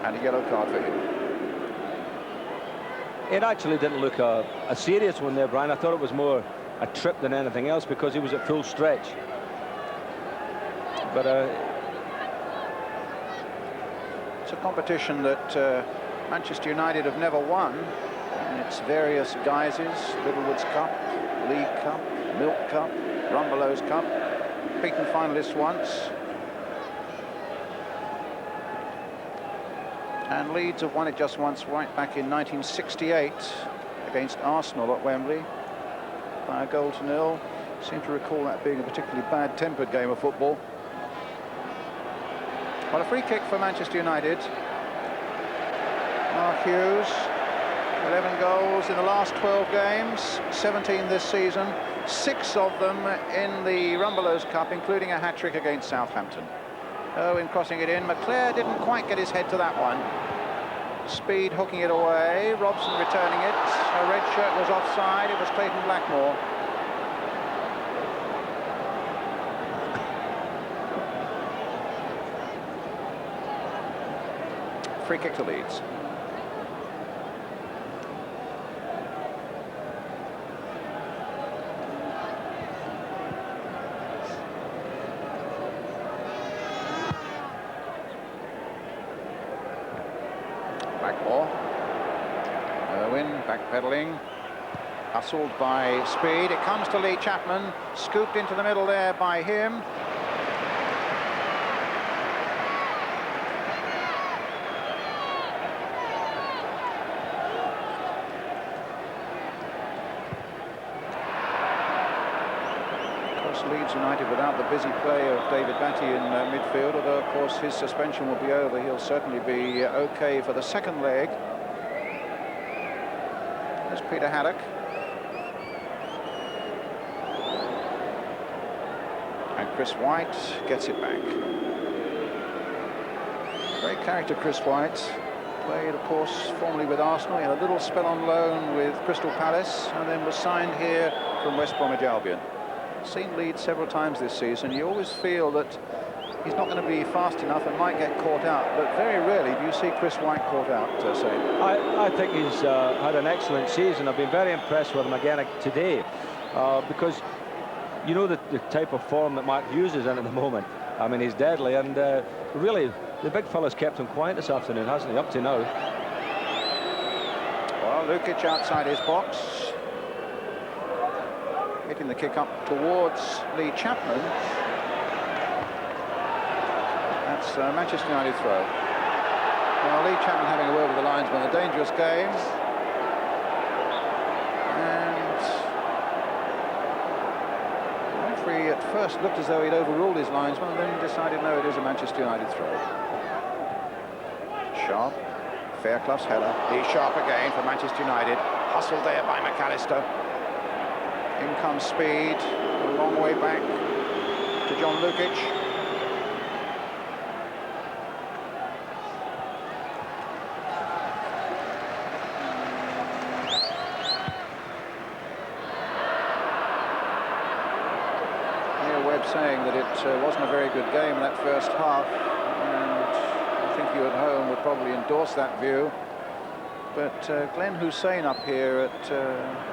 And a yellow card for him. It actually didn't look a serious one there, Brian. I thought it was more a trip than anything else because he was at full stretch. But it's a competition that Manchester United have never won in its various guises: Littlewoods Cup, League Cup, Milk Cup, Rumbelows Cup. Beaten finalists once. And Leeds have won it just once, right back in 1968 against Arsenal at Wembley by a 1-0. Seem to recall that being a particularly bad-tempered game of football. Well, a free kick for Manchester United. Mark Hughes, 11 goals in the last 12 games, 17 this season, 6 of them in the Rumbelows Cup, including a hat-trick against Southampton. Owen crossing it in. McClare didn't quite get his head to that one. Speed hooking it away. Robson returning it. A red shirt was offside. It was Clayton Blackmore. Free kick to Leeds. Blackmore. Irwin backpedaling. Hustled by Speed. It comes to Lee Chapman. Scooped into the middle there by him. Leeds United without the busy play of David Batty in midfield, although of course his suspension will be over. He'll certainly be okay for the second leg. There's Peter Haddock. And Chris White gets it back. Great character, Chris White. Played, of course, formerly with Arsenal. He had a little spell on loan with Crystal Palace and then was signed here from West Bromwich Albion. Seen Leeds several times this season. You always feel that he's not going to be fast enough and might get caught out, but very rarely do you see Chris White caught out, Sam. I think he's had an excellent season. I've been very impressed with him again today because you know the type of form that Mark Hughes is in at the moment. I mean, he's deadly, and really the big fella's kept him quiet this afternoon, hasn't he, up to now? Well, Lukic outside his box. Hitting the kick up towards Lee Chapman. That's Manchester United throw. Well, Lee Chapman having a word with the linesman, a dangerous game. And the referee at first looked as though he'd overruled his linesman, and then decided no, it is a Manchester United throw. Sharp, Fairclough's header. He's Sharp again for Manchester United. Hustled there by McAllister. In comes Speed, a long way back to John Lukic. Neil Webb saying that it wasn't a very good game in that first half, and I think you at home would probably endorse that view. But Glenn Hussein up here at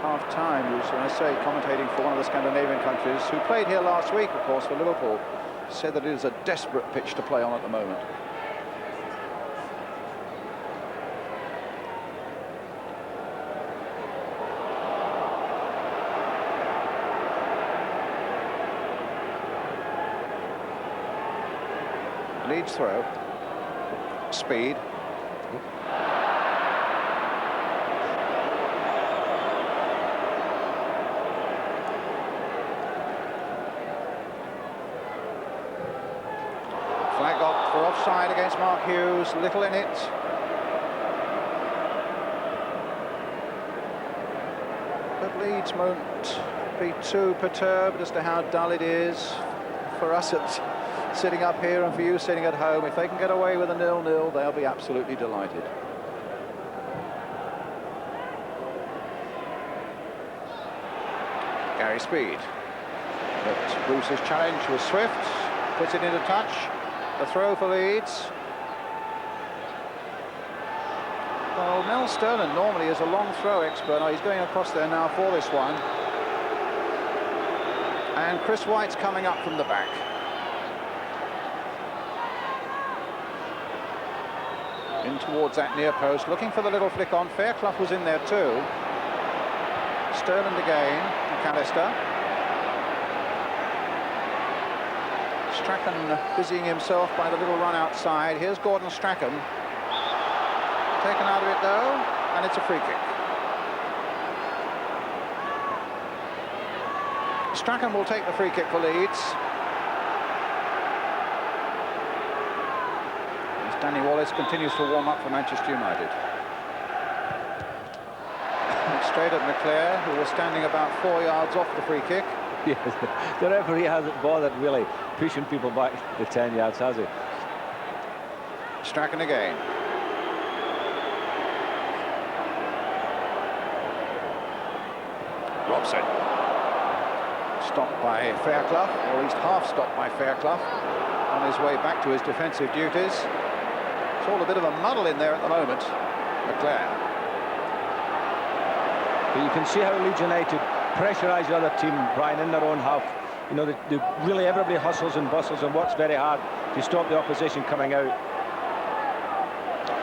half-time, who's, I say, commentating for one of the Scandinavian countries, who played here last week, of course, for Liverpool, said that it is a desperate pitch to play on at the moment. Leeds throw. Speed. Flag up for offside against Mark Hughes, little in it. But Leeds won't be too perturbed as to how dull it is for us sitting up here and for you sitting at home. If they can get away with a 0-0, they'll be absolutely delighted. Gary Speed. But Bruce's challenge was swift, puts it into touch. The throw for Leeds. Well, Mel Sterling normally is a long throw expert. He's going across there now for this one. And Chris White's coming up from the back. In towards that near post, looking for the little flick on. Fairclough was in there too. Sterling again, McAllister. Strachan busying himself by the little run outside. Here's Gordon Strachan. Taken out of it though, and it's a free kick. Strachan will take the free kick for Leeds. As Danny Wallace continues to warm up for Manchester United. Straight at McClare, who was standing about 4 yards off the free kick. Yes, the referee hasn't bothered really pushing people back the 10 yards, has he? Strachan again. Robson. Stopped by Fairclough, or at least half stopped by Fairclough, on his way back to his defensive duties. It's all a bit of a muddle in there at the moment. McClare. But you can see how Leeds United pressurise the other team, Brian, in their own half. You know, really everybody hustles and bustles and works very hard to stop the opposition coming out.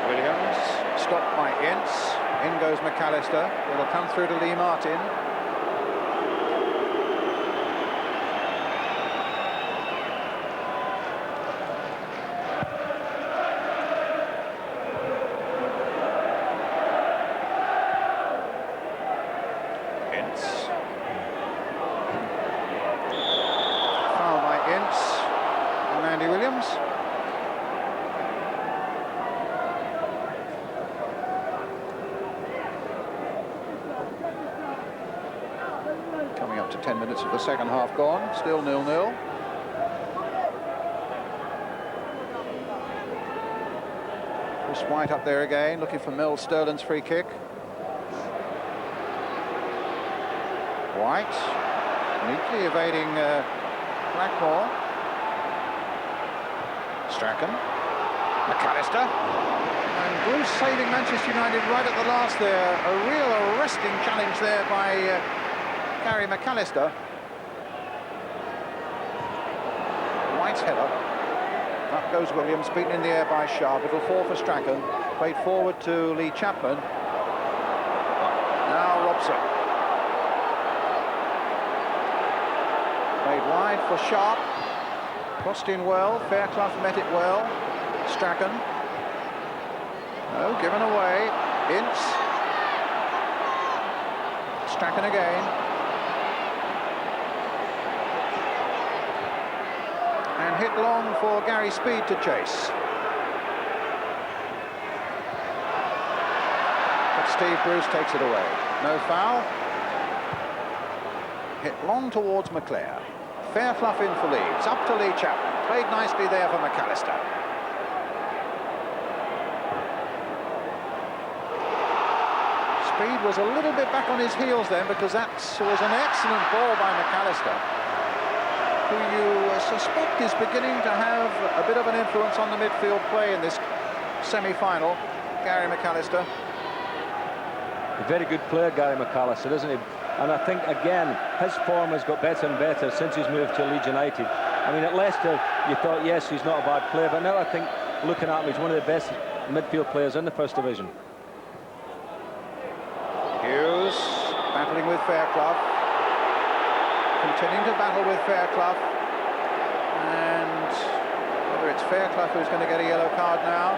Williams stopped by Ince. In goes McAllister. It'll come through to Lee Martin. Coming up to 10 minutes of the second half gone, still 0-0. Chris White up there again, looking for Mel Sterling's free kick. White, neatly evading Blackmore. Strachan, McAllister. And Bruce saving Manchester United right at the last there. A real arresting challenge there by Gary McAllister. White's header. Up goes Williams, beaten in the air by Sharp. It'll fall for Strachan. Played forward to Lee Chapman. Now Robson. Played wide for Sharp. Crossed in well. Fairclough met it well. Strachan. No, given away. Ince. Strachan again. And hit long for Gary Speed to chase. But Steve Bruce takes it away. No foul. Hit long towards McClare. Fairclough in for Leeds. Up to Lee Chapman. Played nicely there for McAllister. Speed was a little bit back on his heels then, because that was an excellent ball by McAllister, who you suspect is beginning to have a bit of an influence on the midfield play in this semi-final. Gary McAllister. A very good player, Gary McAllister, isn't he? And I think, again, his form has got better and better since he's moved to Leeds United. I mean, at Leicester, you thought, yes, he's not a bad player, but now I think, looking at him, he's one of the best midfield players in the First Division. Hughes battling with Fairclough. Continuing to battle with Fairclough. And whether it's Fairclough who's going to get a yellow card now.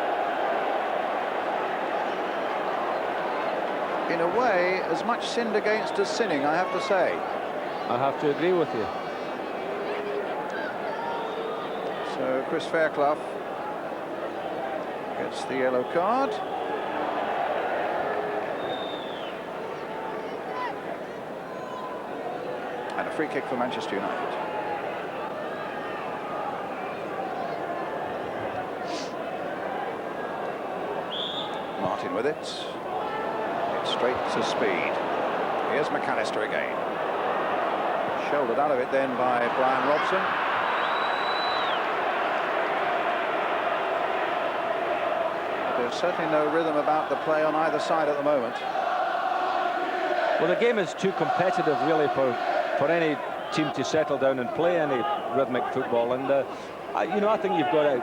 In a way, as much sinned against as sinning, I have to say. I have to agree with you. So Chris Fairclough gets the yellow card. And a free kick for Manchester United. Martin with it. It's straight to speed. Here's McAllister again. Shouldered out of it then by Brian Robson. There's certainly no rhythm about the play on either side at the moment. Well, the game is too competitive, really, for any team to settle down and play any rhythmic football. And, I think you've got to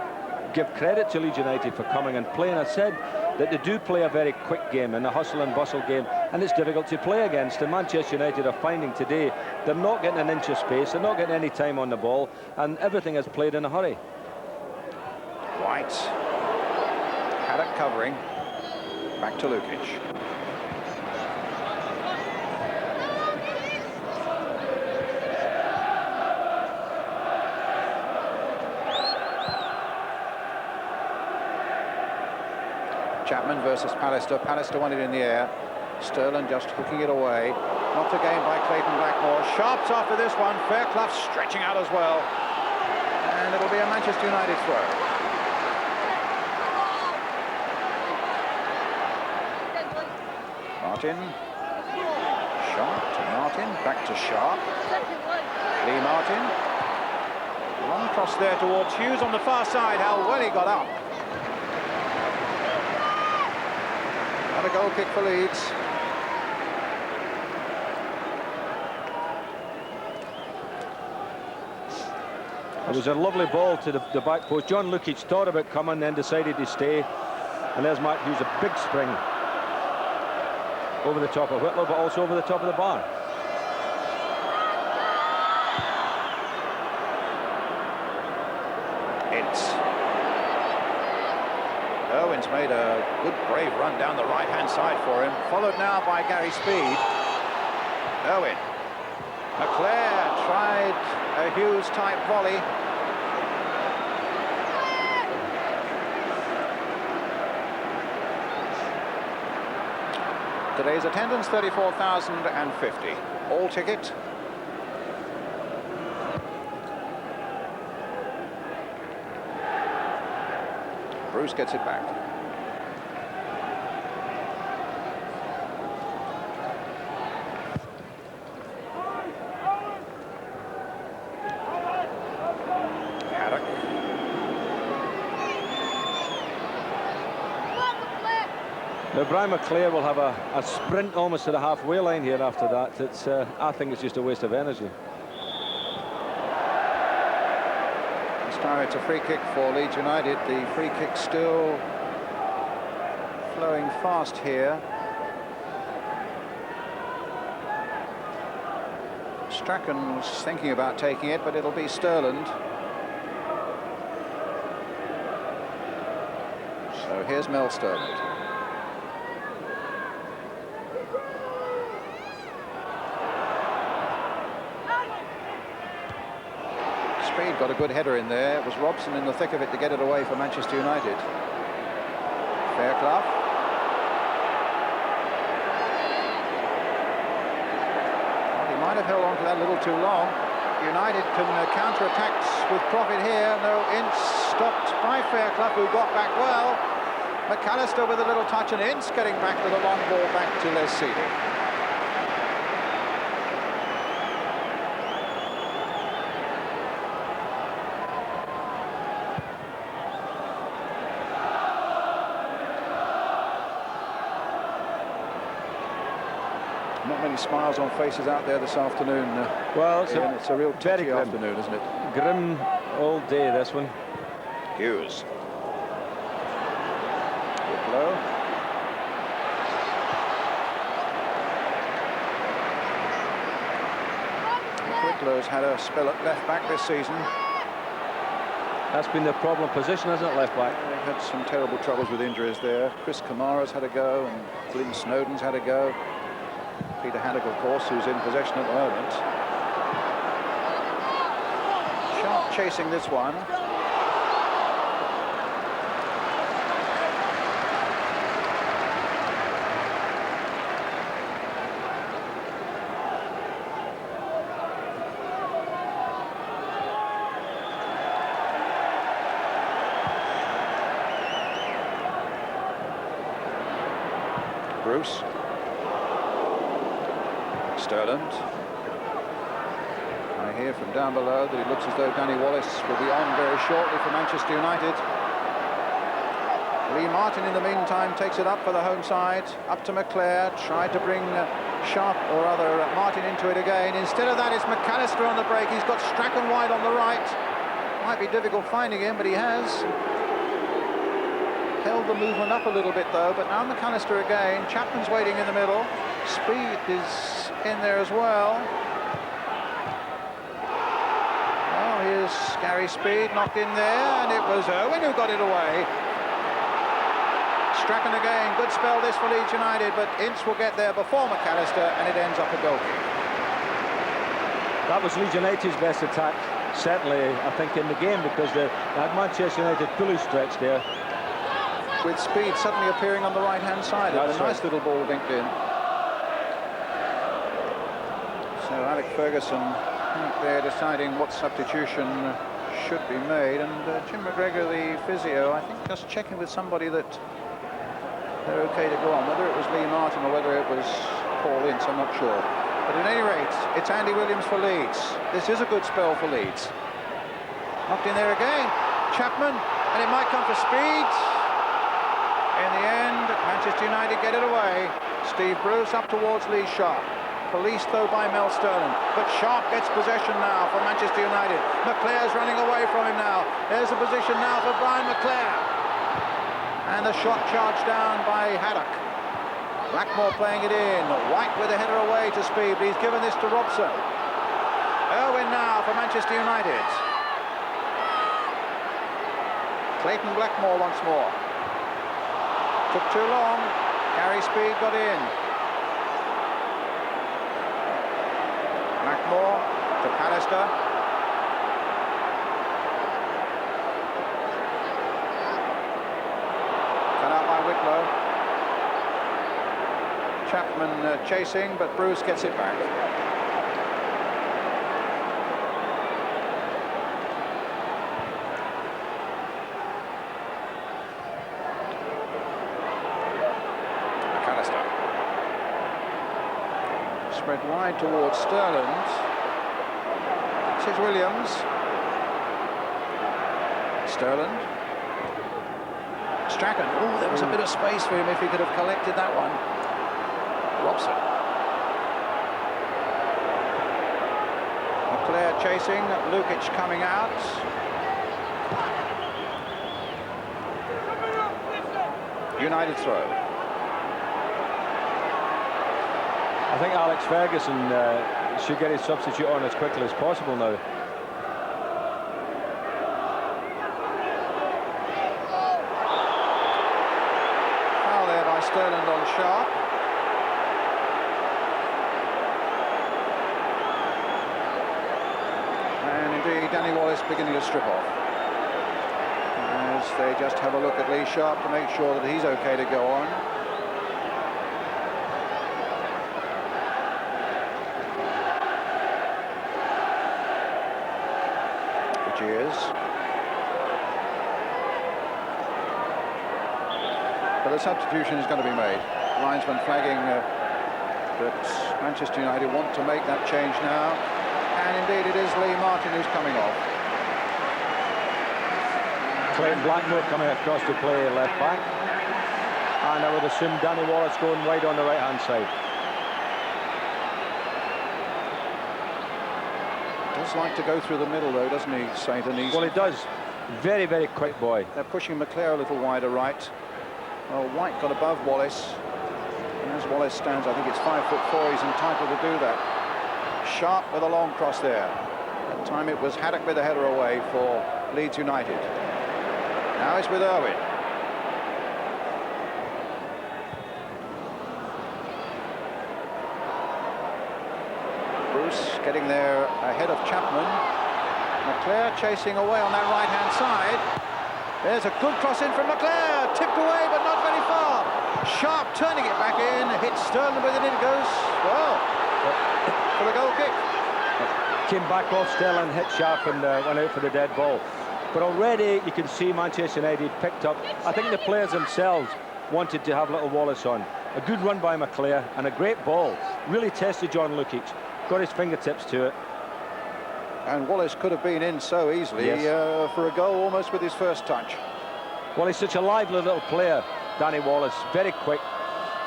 give credit to Leeds United for coming and playing. I said that they do play a very quick game and a hustle and bustle game, and it's difficult to play against. And Manchester United are finding today they're not getting an inch of space, they're not getting any time on the ball, and everything is played in a hurry. White. Haddock covering. Back to Lukic. Chapman versus Pallister. Pallister won it in the air. Sterling just hooking it away. Knocked again by Clayton Blackmore. Sharps after this one. Fairclough stretching out as well. And it'll be a Manchester United throw. Martin. Sharp to Martin. Back to Sharp. Lee Martin. Long cross there towards Hughes on the far side. How well he got up. And a goal kick for Leeds. It was a lovely ball to the back post. John Lukic thought about coming, then decided to stay. And there's Mark Hughes, a big spring over the top of Whitlow, but also over the top of the bar. Irwin's made a good, brave run down the right-hand side for him. Followed now by Gary Speed. Irwin. McClare tried a Hughes-type volley. Today's attendance, 34,050. All ticket. Bruce gets it back. Haddock. Now Brian McClare will have a sprint almost to the halfway line here after that. It's I think it's just a waste of energy. It's a free kick for Leeds United. The free kick still flowing fast here. Strachan was thinking about taking it, but it'll be Sterland. So here's Mel Sterland. Speed got a good header in there. It was Robson in the thick of it to get it away for Manchester United. Fairclough. Well, he might have held on to that a little too long. United can counter-attack with profit here. No, Ince stopped by Fairclough, who got back well. McAllister with a little touch, and Ince getting back with a long ball back to Les Seeley. Not many smiles on faces out there this afternoon. Well, it's a real titty afternoon, isn't it? Grim old day, this one. Hughes. Whitlow. Whitlow's had a spell at left back this season. That's been the problem position, hasn't it, left back? They've had some terrible troubles with injuries there. Chris Kamara's had a go, and Glyn Snowden's had a go. Peter Haddock, of course, who's in possession at the moment. Sharp chasing this one. Bruce. Sterland. I hear from down below that it looks as though Danny Wallace will be on very shortly for Manchester United. Lee Martin, in the meantime, takes it up for the home side. Up to McClare, tried to bring Sharp, or rather Martin, into it again. Instead of that, it's McAllister on the break. He's got Strachan wide on the right. Might be difficult finding him, but he has held the movement up a little bit, though. But now McAllister again. Chapman's waiting in the middle. Speed is in there as well. Oh, here's Gary Speed knocked in there, and it was Irwin who got it away. Strachan again, good spell this for Leeds United, but Ince will get there before McAllister, and it ends up a goal kick. That was Leeds United's best attack, certainly, I think, in the game, because they had Manchester United fully stretched there. With Speed suddenly appearing on the right-hand side, and a nice little ball dinked in. So Alec Ferguson, they're deciding what substitution should be made, and Jim McGregor, the physio, I think just checking with somebody that they're okay to go on. Whether it was Lee Martin or whether it was Paul Ince, I'm not sure. But at any rate, it's Andy Williams for Leeds. This is a good spell for Leeds. Knocked in there again. Chapman, and it might come for Speed. In the end, Manchester United get it away. Steve Bruce up towards Lee Sharp. Policed, though, by Mel Sterling. But Sharp gets possession now for Manchester United. McClare's running away from him now. There's a position now for Brian McClare. And the shot charged down by Haddock. Blackmore playing it in. White with a header away to Speed, but he's given this to Robson. Irwin now for Manchester United. Clayton Blackmore once more. Took too long. Gary Speed got in. Blackmore to Pallister. Cut out by Whitlow. Chapman chasing, but Bruce gets it back. McAllister. Spread wide towards Sterland. This is Williams. Sterland. Strachan. Oh, there was a bit of space for him if he could have collected that one. Robson. McClare chasing. Lukic coming out. United throw. I think Alex Ferguson should get his substitute on as quickly as possible now. Foul there by Sterland on Sharp. And indeed, Danny Wallace beginning to strip off. As they just have a look at Lee Sharp to make sure that he's okay to go on. Is. But a substitution is going to be made. Linesman flagging that Manchester United want to make that change now, and indeed it is Lee Martin who's coming off. Clayton Blackmore coming across to play left back, and I would assume Danny Wallace going wide on the right hand side. Does like to go through the middle though, doesn't he, Saint? Well, he does. Very, very quick boy. They're pushing McClare a little wider right. Well, White got above Wallace, and as Wallace stands, I think it's 5'4", he's entitled to do that. Sharp with a long cross there. That time it was Haddock with a header away for Leeds United. Now it's with Irwin. Bruce getting there ahead of Chapman. McClare chasing away on that right-hand side. There's a good cross in from McClare. Tipped away, but not very far. Sharp turning it back in. Hits Sterling with it. It goes, well, for the goal kick. Came back off Sterling, hit Sharp, and went out for the dead ball. But already you can see Manchester United picked up. I think the players themselves wanted to have little Wallace on. A good run by McClare and a great ball. Really tested John Lukic. Got his fingertips to it. And Wallace could have been in so easily for a goal almost with his first touch. Well, he's such a lively little player, Danny Wallace. Very quick,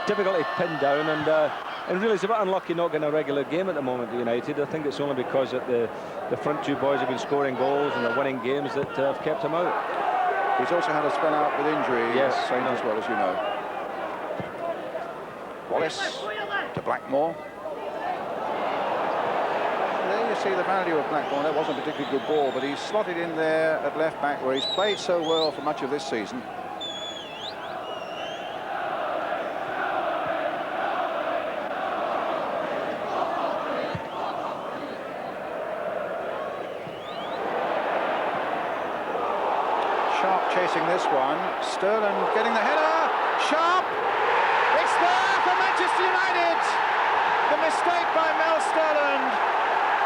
difficult to pin down, and really he's a bit unlucky not getting a regular game at the moment at United. I think it's only because that the front two boys have been scoring goals and they're winning games that have kept him out. He's also had a spell out with injury, yes, Saint, as well, as you know. Wallace to Blackmore. There you see the value of Blackmore. That wasn't a particularly good ball, but he's slotted in there at left back where he's played so well for much of this season. Sharp chasing this one. Sterling getting the header. Sharp. It's there for Manchester United. The mistake by Mel Sterling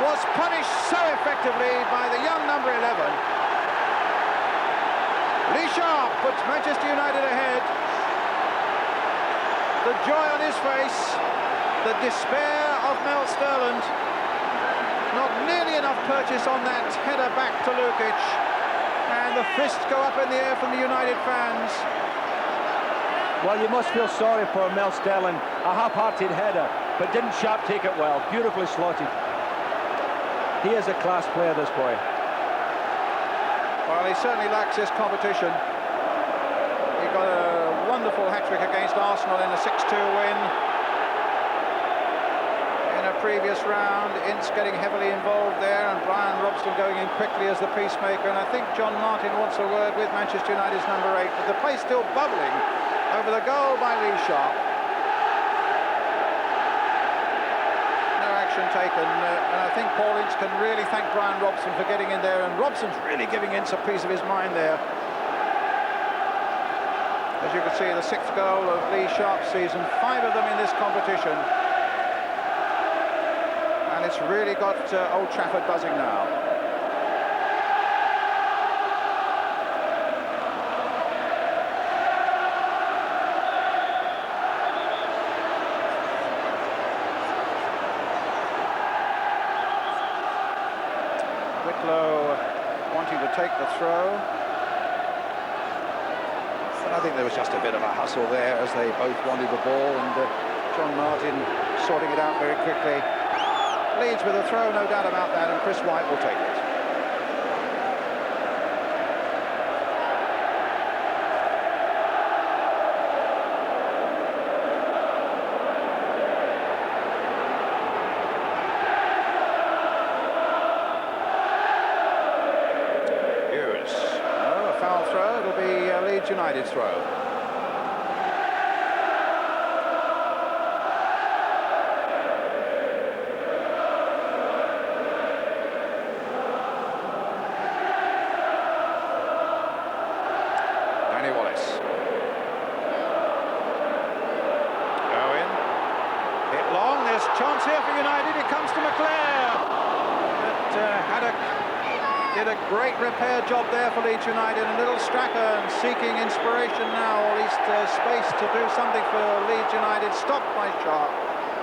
was punished so effectively by the young number 11. Lee Sharp puts Manchester United ahead. The joy on his face, the despair of Mel Sterling. Not nearly enough purchase on that header back to Lukic. And the fists go up in the air from the United fans. Well, you must feel sorry for Mel Sterling. A half-hearted header, but didn't Sharp take it well. Beautifully slotted. He is a class player, this boy. Well, he certainly lacks this competition. He got a wonderful hat-trick against Arsenal in a 6-2 win. In a previous round, Ince getting heavily involved there, and Brian Robson going in quickly as the peacemaker. And I think John Martin wants a word with Manchester United's number 8, but the place still bubbling over the goal by Lee Sharp. Taken, and I think Paul Ince can really thank Brian Robson for getting in there, and Robson's really giving Ince a piece of his mind there. As you can see, the 6th goal of Lee Sharp's season, 5 of them in this competition, and it's really got Old Trafford buzzing now. Wanting to take the throw. But I think there was just a bit of a hustle there as they both wanted the ball, and John Martin sorting it out very quickly. Leeds with a throw, no doubt about that, and Chris White will take it. United throw. Danny Wallace. Owen. Hit long. There's chance here for United. It comes to McClare. Did a great repair job there for Leeds United, and little Strachan seeking inspiration now, or at least space to do something for Leeds United. Stopped by Sharp,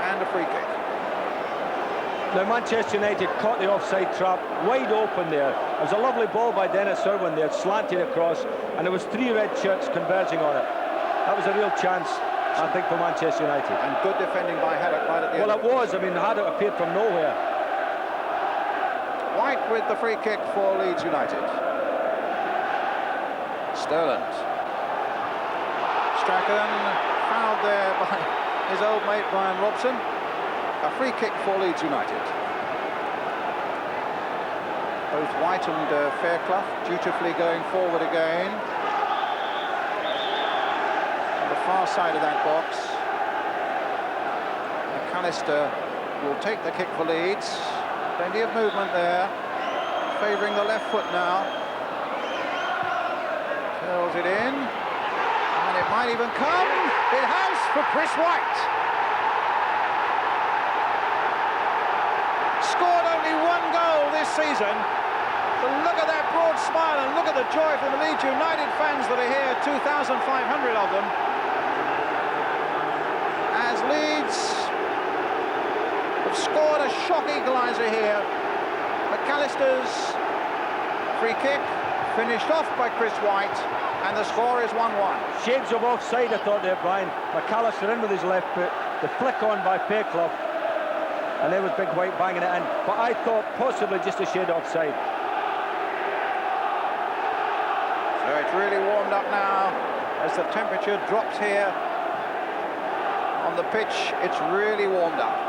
and a free kick. Now Manchester United caught the offside trap, wide open there. It was a lovely ball by Dennis Irwin there, slanted across, and there was 3 red shirts converging on it. That was a real chance, I think, for Manchester United. And good defending by Haddock right at the end. Well, it was. I mean, Haddock appeared from nowhere. White with the free kick for Leeds United. Sterling. Strachan fouled there by his old mate Brian Robson. A free kick for Leeds United. Both White and Fairclough dutifully going forward again. On the far side of that box, McAllister will take the kick for Leeds. Plenty of movement there, favouring the left foot now. Curls it in, and it might even come. It has for Chris White. Scored only 1 goal this season. But look at that broad smile, and look at the joy from the Leeds United fans that are here, 2,500 of them. scored a shock equaliser here. McAllister's free kick finished off by Chris White, and the score is 1-1. Shades of offside, I thought there, Brian. McAllister in with his left foot, the flick on by Fairclough, and there was Big White banging it in. But I thought possibly just a shade offside. So it's really warmed up now as the temperature drops here on the pitch. It's really warmed up.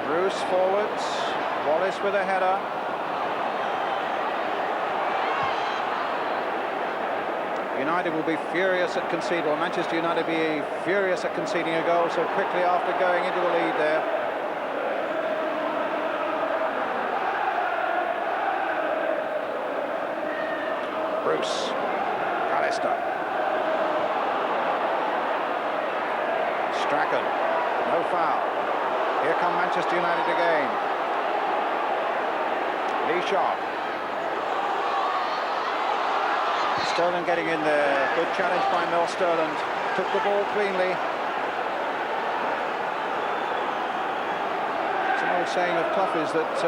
Bruce forwards, Wallace with a header. United will be furious at conceding, or Manchester United be furious at conceding a goal so quickly after going into the lead there. Bruce, Pallister, Strachan, no foul. Here come Manchester United again. Lee Sharp. Sterling getting in there. Good challenge by Mel Sterling. Took the ball cleanly. It's an old saying of Clough is that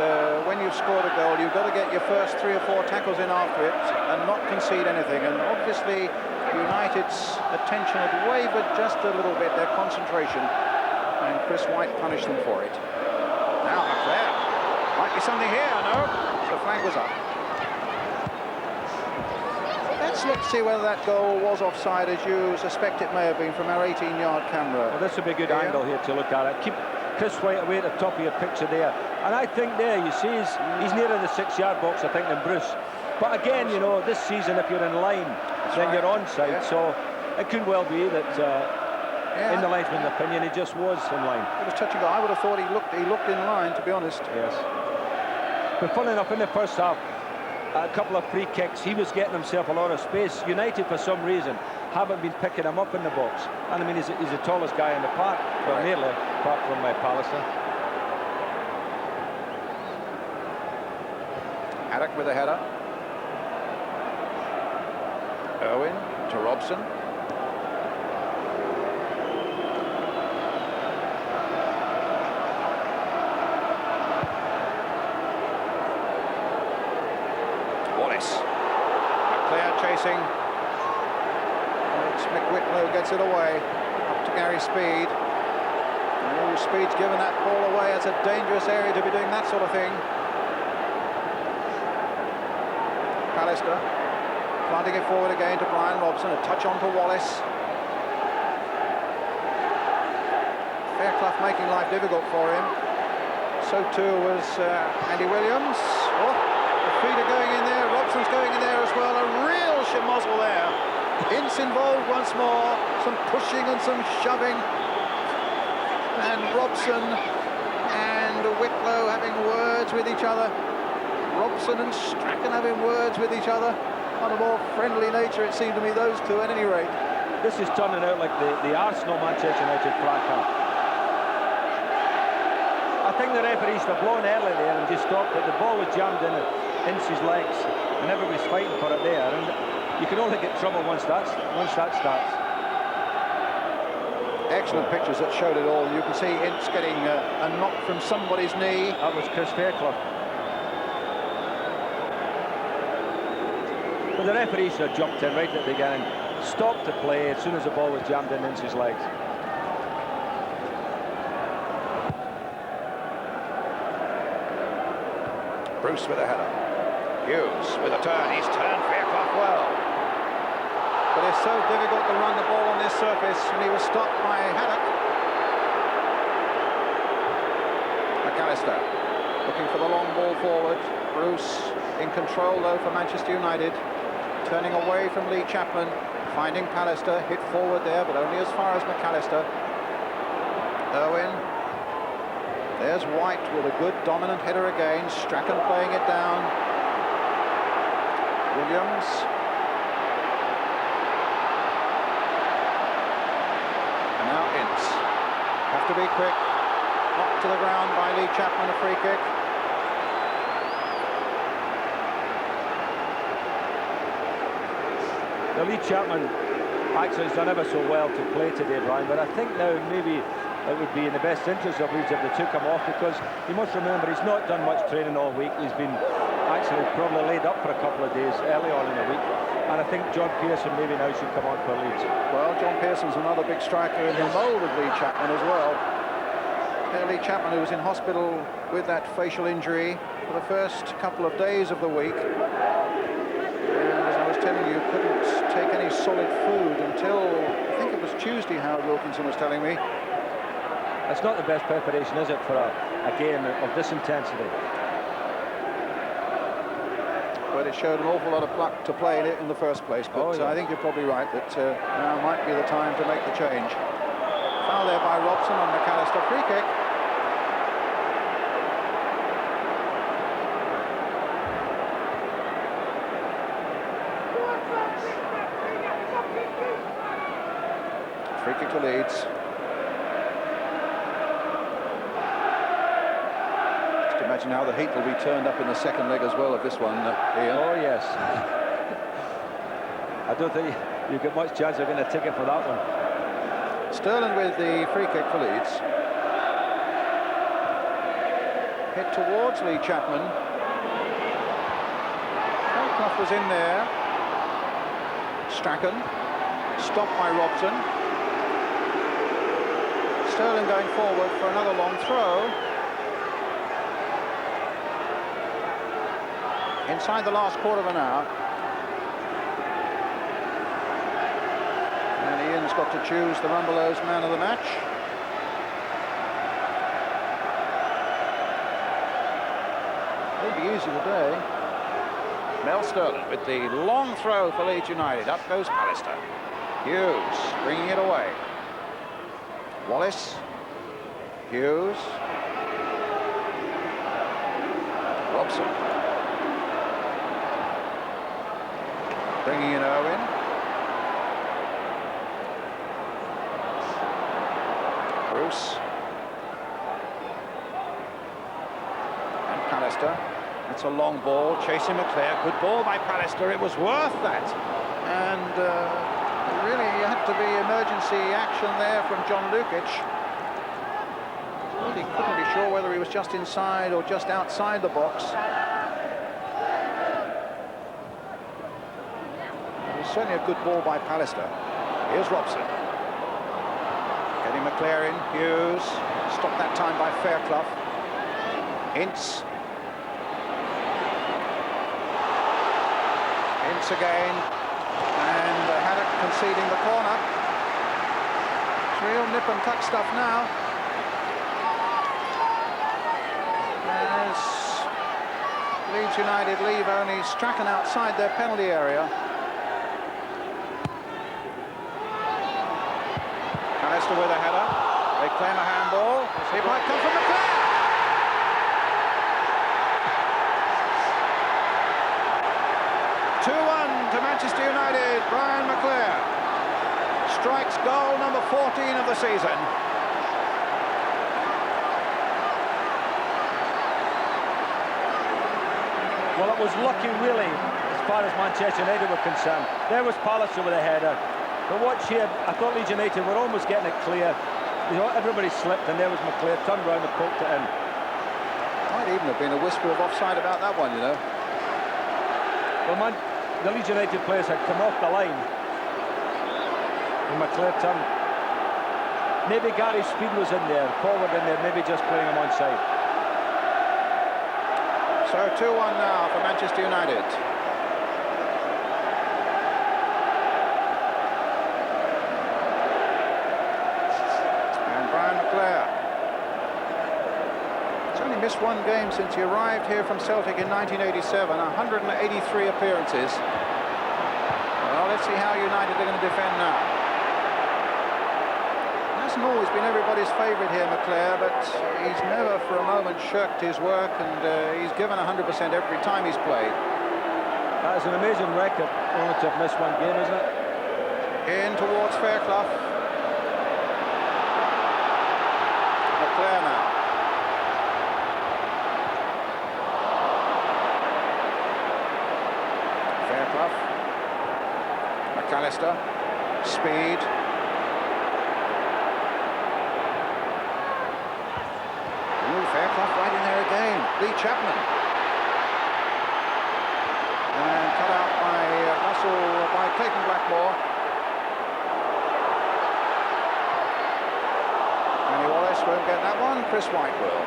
when you've scored a goal, you've got to get your first 3 or 4 tackles in after it and not concede anything. And obviously, United's attention had wavered just a little bit, their concentration. And Chris White punished them for it. Now up there. Might be something here, no? The flag was up. Let's look to see whether that goal was offside, as you suspect it may have been from our 18-yard camera. Well, this would be a good angle here to look at it. Keep Chris White away at the top of your picture there. And I think there, you see, he's nearer the 6-yard box, I think, than Bruce. But again, you know, this season, if you're in line, then you're onside. Yeah. So it could well be that... in the linesman's opinion, he just was in line. It was touching. I would have thought he looked in line, to be honest. Yes. But funny enough, in the first half, a couple of free kicks, he was getting himself a lot of space. United, for some reason, haven't been picking him up in the box. And I mean, he's the tallest guy in the park, well, nearly, apart from Pallister. Haddock with a header. Irwin to Robson. Chasing. It's McWhitlow gets it away. Up to Gary Speed. Oh, Speed's given that ball away. It's a dangerous area to be doing that sort of thing. Pallister planting it forward again to Brian Robson. A touch on to Wallace. Fairclough making life difficult for him. So too was Andy Williams. Oh, the feet are going in there. Robson's going in there as well. A real schmozzle there. Ince involved once more. Some pushing and some shoving. And Robson and Whitlow having words with each other. Robson and Strachan having words with each other. On a more friendly nature, it seemed to me, those two at any rate. This is turning out like the Arsenal-Manchester United fracas. I think the referees were blown early there and just stopped it. The ball was jammed in Ince's legs, and everybody's fighting for it there. And you can only get trouble once that starts. Excellent pictures that showed it all. You can see Ince getting a knock from somebody's knee. That was Chris Fairclough. But the referee should have jumped in right at the beginning, stopped the play as soon as the ball was jammed in Ince's legs. Bruce with a header. Hughes with a turn. He's turned Fairclough well. But it's so difficult to run the ball on this surface, and he was stopped by Haddock. McAllister looking for the long ball forward. Bruce in control, though, for Manchester United. Turning away from Lee Chapman. Finding Pallister. Hit forward there, but only as far as McAllister. Irwin. There's White with a good dominant header again. Strachan playing it down. Williams. And now Ince. Have to be quick. Knocked to the ground by Lee Chapman, a free kick. The Lee Chapman actually has done ever so well to play today, Brian, but I think now maybe it would be in the best interest of Leeds if they took him off, because you must remember he's not done much training all week. He's been actually probably laid up for a couple of days early on in the week, and I think John Pearson maybe now should come on for Leeds. Well, John Pearson's another big striker in the mould of Lee Chapman as well. Lee Chapman, who was in hospital with that facial injury for the first couple of days of the week, and as I was telling you, couldn't take any solid food until, I think it was Tuesday, Howard Wilkinson was telling me. It's not the best preparation, is it, for a game of this intensity? But it showed an awful lot of pluck to play it in the first place. But I think you're probably right that now might be the time to make the change. Foul there by Robson on McAllister. Free kick. Free kick to Leeds. Imagine how the heat will be turned up in the second leg as well of this one, Ian. Oh, yes. I don't think you've got much chance of getting a ticket for that one. Sterling with the free kick for Leeds. Hit towards Lee Chapman. Fairclough was in there. Strachan. Stopped by Robson. Sterling going forward for another long throw. Inside the last quarter of an hour. And Ian's got to choose the Rumbelows man of the match. Won't be easy today. Mel Sterling with the long throw for Leeds United. Up goes Pallister. Hughes bringing it away. Wallace. Hughes. Robson. Bringing in Owen. Bruce. And Pallister. It's a long ball, chasing McClare. Good ball by Pallister. It was worth that. And really had to be emergency action there from John Lukic. Really couldn't be sure whether he was just inside or just outside the box. Certainly a good ball by Pallister. Here's Robson. Getting McClare in. Hughes. Stopped that time by Fairclough. Ince. Ince again. And Haddock conceding the corner. It's real nip and tuck stuff now. As Leeds United leave only Strachan outside their penalty area. Pallister with a header. They claim a handball. It might come from McClare. To Manchester United. Brian McClare strikes goal number 14 of the season. Well, it was lucky, really, as far as Manchester United were concerned. There was Pallister with a header. But watch here, I thought Leeds United were almost getting it clear. Everybody slipped, and there was McClare, turned round and poked it in. Might even have been a whisper of offside about that one, you know. Well, the Leeds United players had come off the line. And McClare turned. Maybe Gary Speed was in there, forward in there, maybe just playing him onside. So 2-1 now for Manchester United. Missed one game since he arrived here from Celtic in 1987, 183 appearances. Well, let's see how United are going to defend now. Hasn't always been everybody's favourite here, McClare, but he's never for a moment shirked his work, and he's given 100% every time he's played. That is an amazing record, only to have missed one game, isn't it? In towards Fairclough. McClare now. McAllister speed. Ooh, Fairclough right in there again. Lee Chapman. And cut out by Clayton Blackmore. Danny Wallace won't get that one. Chris White will.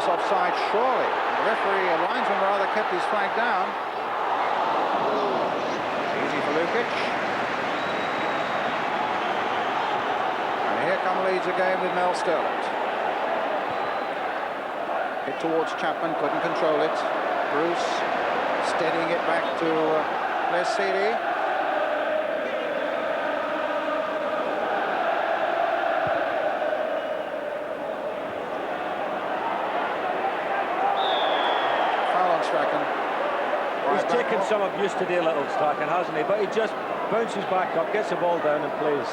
Offside, surely. The referee, a linesman rather, kept his flag down. Easy for Lukic. And here come Leeds again with Mel Sterland. Hit towards Chapman, couldn't control it. Bruce steadying it back to Les Seeley. He's taken some abuse today, little Strachan, hasn't he? But he just bounces back up, gets the ball down and plays.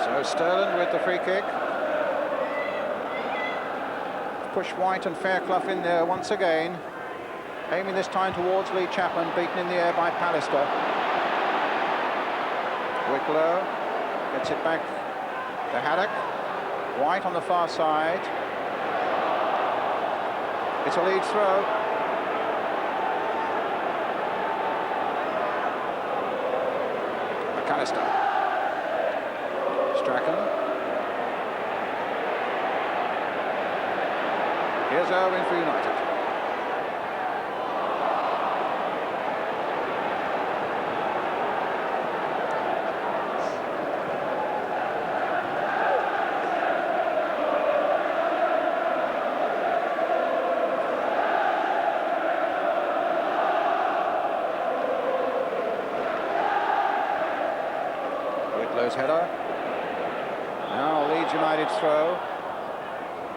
So Sterland with the free kick. Push White and Fairclough in there once again. Aiming this time towards Lee Chapman, beaten in the air by Pallister. Wicklow gets it back to Haddock. White on the far side. It's a Leeds throw. McAllister. Strachan. Here's Irwin for United. Header. Now Leeds United's throw.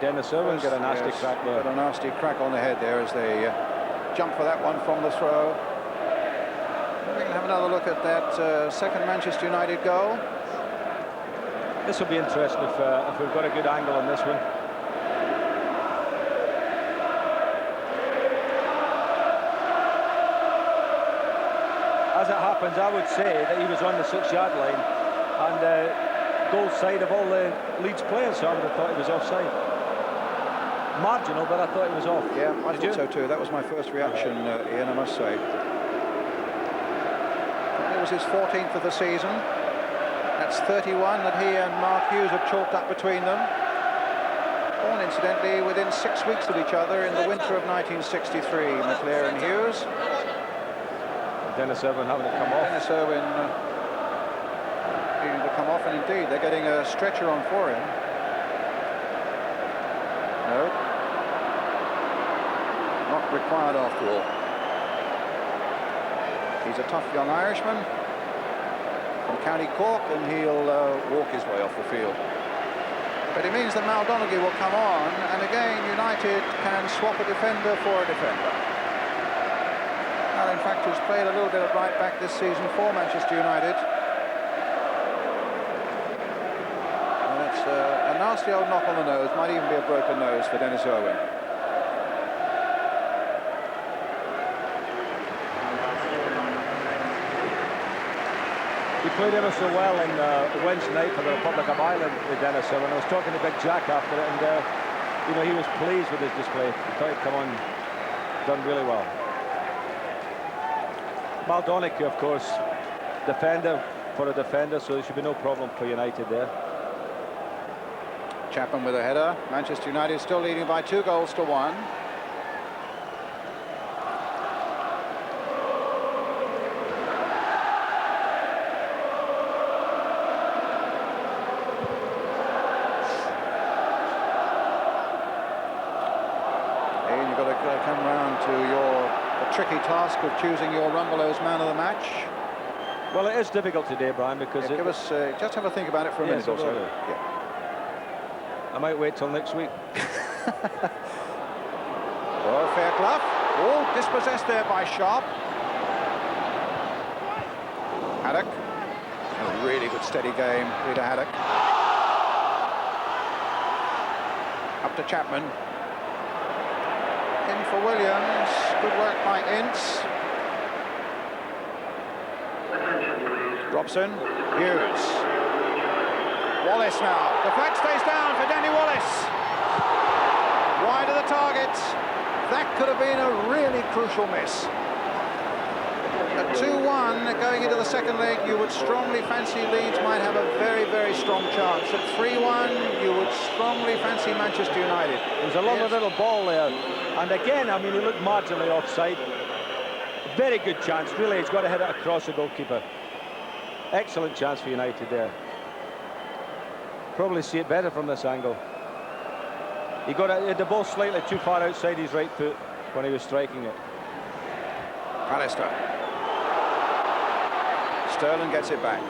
Dennis Irwin got a nasty crack there. Got a nasty crack on the head there as they jump for that one from the throw. We can have another look at that second Manchester United goal. This will be interesting if we've got a good angle on this one. As it happens, I would say that he was on the 6-yard line and goal side of all the Leeds players, so I would have thought he was offside. Marginal, but I thought he was off. Yeah, I thought so too. That was my first reaction, Ian, I must say. It was his 14th of the season. That's 31 that he and Mark Hughes have chalked up between them. Born, incidentally, within 6 weeks of each other in the winter of 1963, McClare and Hughes. Dennis Irwin having to come off. Dennis Irwin needing to come off, and indeed they're getting a stretcher on for him. No, not required after all. He's a tough young Irishman from County Cork, and he'll walk his way off the field. But it means that Mal Donaghy will come on, and again United can swap a defender for a defender. Now, in fact, who's played a little bit of right back this season for Manchester United. And it's a nasty old knock on the nose, might even be a broken nose for Dennis Irwin. He played ever so well in Wednesday night for the Republic of Ireland with Dennis Irwin. I was talking to Big Jack after it, and you know, he was pleased with his display. He thought he'd come on, done really well. Mal Donaghy, of course, defender for a defender, so there should be no problem for United there. Chapman with a header. Manchester United still leading by 2-1. tricky task of choosing your Rumbelows man of the match. Well, it is difficult today, Brian, because... Give us, just have a think about it for a minute or so. Yeah. I might wait till next week. Oh, Fairclough. Oh, dispossessed there by Sharp. Haddock. A really good steady game, Peter Haddock. Up to Chapman. In for Williams. Good work by Ince. Robson. Hughes. Wallace now. The flag stays down for Danny Wallace. Wide of the target. That could have been a really crucial miss. At 2-1 going into the second leg, you would strongly fancy Leeds might have a very, very strong chance. At 3-1, you would strongly fancy Manchester United. There's a lovely little ball there. And again, I mean, he looked marginally offside. Very good chance, really. He's got to hit it across the goalkeeper. Excellent chance for United there. Probably see it better from this angle. He got the ball slightly too far outside his right foot when he was striking it. Pallister. Sterling gets it back.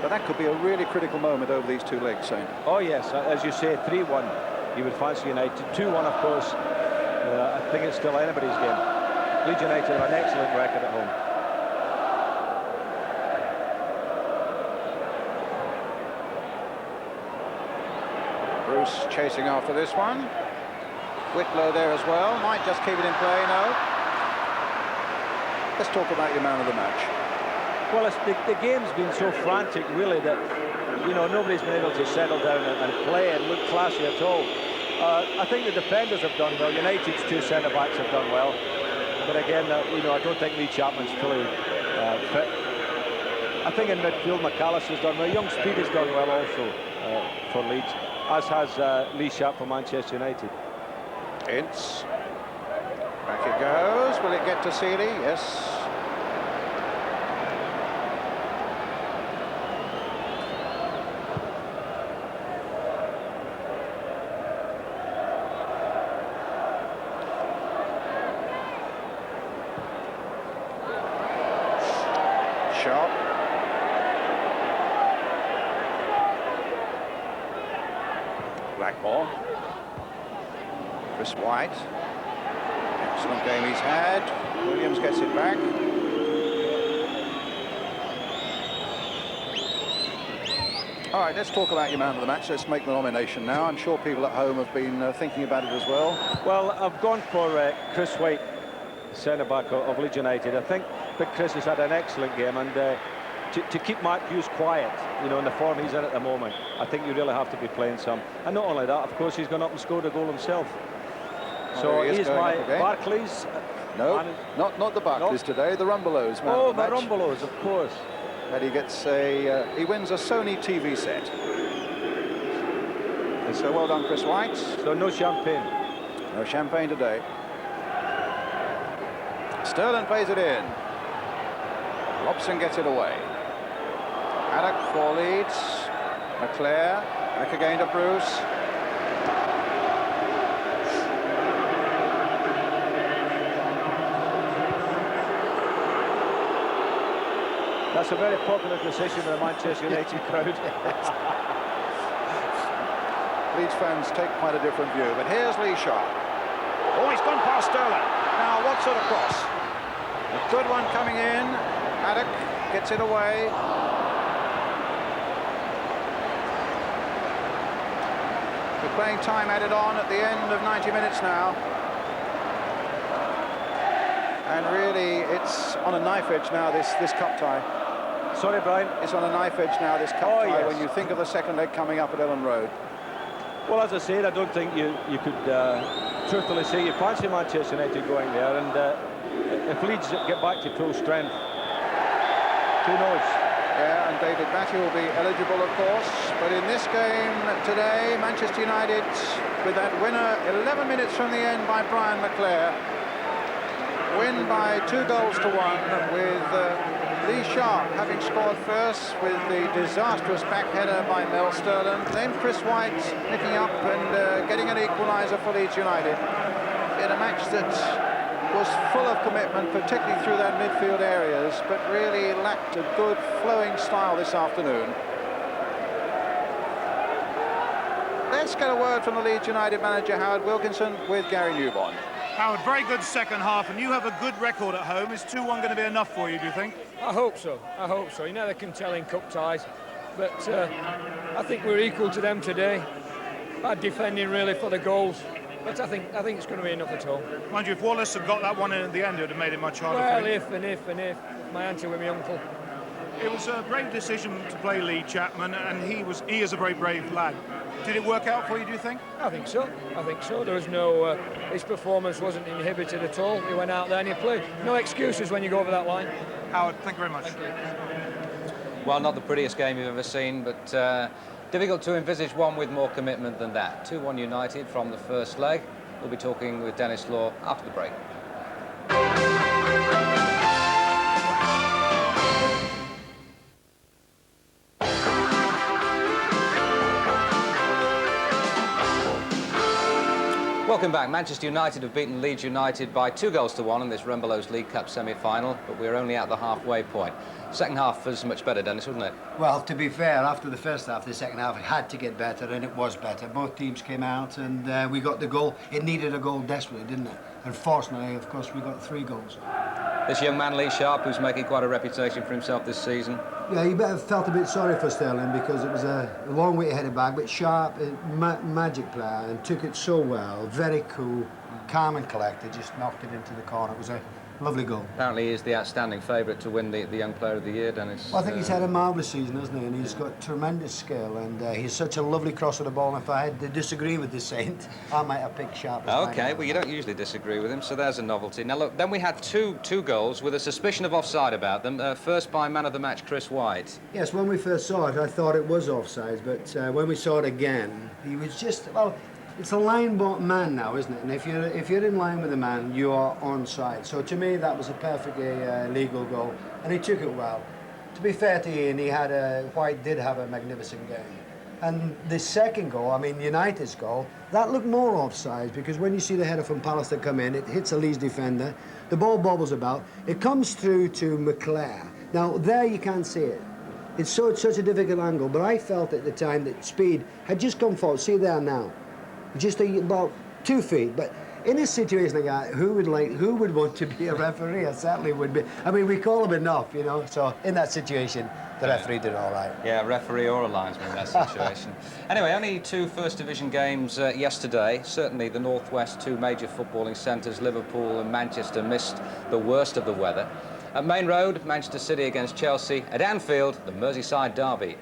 But that could be a really critical moment over these two legs, Shane. Oh, yes. As you say, 3-1. You would fancy United. 2-1, of course. I think it's still anybody's game. Leeds United have an excellent record at home. Bruce chasing after this one. Whitlow there as well. Might just keep it in play, no. Let's talk about your man of the match. Well, the game's been so frantic, really, that, you know, nobody's been able to settle down and play and look classy at all. I think the defenders have done well. United's two centre-backs have done well. But again, you know, I don't think Lee Chapman's fully fit. I think in midfield, McAllister's done well. Young Speed has done well also for Leeds, as has Lee Sharp for Manchester United. Ince. Back it goes. Will it get to Seeley? Yes. Sharp. Blackmore. Chris White. Excellent game he's had. Williams gets it back. All right, let's talk about your man of the match. Let's make the nomination now. I'm sure people at home have been thinking about it as well. Well, I've gone for Chris White, centre-back of Leeds United. I think that Chris has had an excellent game, and to keep Mark Hughes quiet, you know, in the form he's in at the moment, I think you really have to be playing some. And not only that, of course, he's gone up and scored a goal himself. So he's my Barclays. No, not the Barclays today. The Rumbelows man of the match. Rumbelows, of course. And he gets he wins a Sony TV set. And so well done, Chris White. So no champagne. No champagne today. Sterling plays it in. Robson gets it away. Haddock for Leeds. McClare. Back again to Bruce. That's a very popular decision with the Manchester United crowd. Leeds fans take quite a different view, but here's Lee Sharp. Oh, he's gone past Sterling. Now, what sort of cross? A good one coming in. Haddock gets it away. We're playing time added on at the end of 90 minutes now. And really, it's on a knife edge now, this cup tie. Sorry, Brian. It's on a knife edge now, this cup tie, yes. when you think of the second leg coming up at Ellen Road. Well, as I said, I don't think you could truthfully say you fancy Manchester United going there, and if Leeds get back to full strength, who knows? Yeah, and David Batty will be eligible, of course. But in this game today, Manchester United, with that winner 11 minutes from the end by Brian McClare, win by 2 goals to 1, with Lee Sharp having scored first with the disastrous back header by Mel Sterling, then Chris White picking up and getting an equaliser for Leeds United in a match that was full of commitment, particularly through their midfield areas, but really lacked a good flowing style this afternoon. Let's get a word from the Leeds United manager, Howard Wilkinson, with Gary Newborn. Howard, very good second half, and you have a good record at home. Is 2-1 going to be enough for you, do you think? I hope so. I hope so. You never can tell in cup ties, but I think we're equal to them today. Bad defending really for the goals, but I think it's going to be enough at all. Mind you, if Wallace had got that one in at the end, it would have made it much harder Well, for you. if. My auntie with my uncle. It was a brave decision to play Lee Chapman, and he is a very brave lad. Did it work out for you, do you think? I think so. There was no... his performance wasn't inhibited at all. He went out there and he played. No excuses when you go over that line. Howard, thank you very much. Thank you. Well, not the prettiest game you've ever seen, but difficult to envisage one with more commitment than that. 2-1 United from the first leg. We'll be talking with Dennis Law after the break. Welcome back. Manchester United have beaten Leeds United by 2-1 in this Rumbelows League Cup semi-final, but we're only at the halfway point. Second half was much better, Dennis, wasn't it? Well, to be fair, after the first half, the second half, it had to get better, and it was better. Both teams came out, and we got the goal. It needed a goal desperately, didn't it? And fortunately, of course, we got 3 goals. This young man, Lee Sharp, who's making quite a reputation for himself this season. Yeah, you better felt a bit sorry for Sterling because it was a long way to head it back, but Sharp, magic player, and took it so well, very cool, calm and collected, just knocked it into the corner. It was a lovely goal. Apparently he's the outstanding favourite to win the Young Player of the Year, Dennis. Well, I think he's had a marvellous season, hasn't he? And he's got tremendous skill, and he's such a lovely crosser of the ball. And if I had to disagree with the Saint, I might have picked Sharp. OK, well, you don't usually disagree with him, so there's a novelty. Now, look, then we had two goals with a suspicion of offside about them. First by man of the match, Chris White. Yes, when we first saw it, I thought it was offside, but when we saw it again, he was just, well, it's a line-bought man now, isn't it? And if you're in line with the man, you are onside. So to me, that was a perfectly legal goal, and he took it well. To be fair to Ian, White did have a magnificent game. And the second goal, I mean United's goal, that looked more offside because when you see the header from Pallister come in, it hits a Leeds defender, the ball bobbles about, it comes through to McClare. Now there you can't see it. It's such a difficult angle, but I felt at the time that Speed had just come forward. See there now. Just about 2 feet, but in a situation like that, who would want to be a referee? I certainly would be. I mean, we call him enough, you know. So in that situation, the referee did all right. Yeah, referee or a linesman in that situation. Anyway, only 2 First Division games yesterday. Certainly the Northwest, 2 major footballing centres, Liverpool and Manchester, missed the worst of the weather. At Main Road, Manchester City against Chelsea. At Anfield, the Merseyside derby.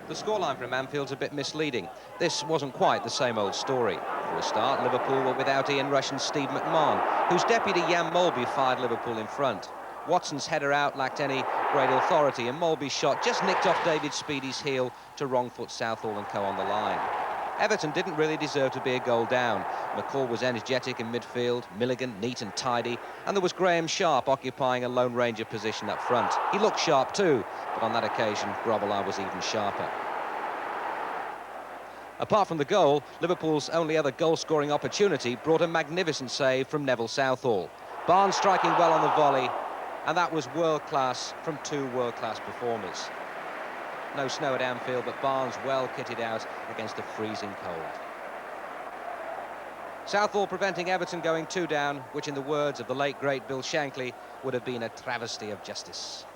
The scoreline from Anfield's a bit misleading. This wasn't quite the same old story. For a start, Liverpool were without Ian Rush and Steve McMahon, whose deputy Jan Molby fired Liverpool in front. Watson's header out lacked any great authority, and Molby's shot just nicked off David Speedy's heel to wrong-foot Southall and co on the line. Everton didn't really deserve to be a goal down. McCall was energetic in midfield, Milligan neat and tidy, and there was Graham Sharp occupying a Lone Ranger position up front. He looked sharp too, but on that occasion, Grobbelaar was even sharper. Apart from the goal, Liverpool's only other goal-scoring opportunity brought a magnificent save from Neville Southall. Barnes striking well on the volley, and that was world-class from 2 world-class performers. No snow at Anfield, but Barnes well kitted out against the freezing cold. Southall preventing Everton going 2 down, which in the words of the late great Bill Shankly would have been a travesty of justice.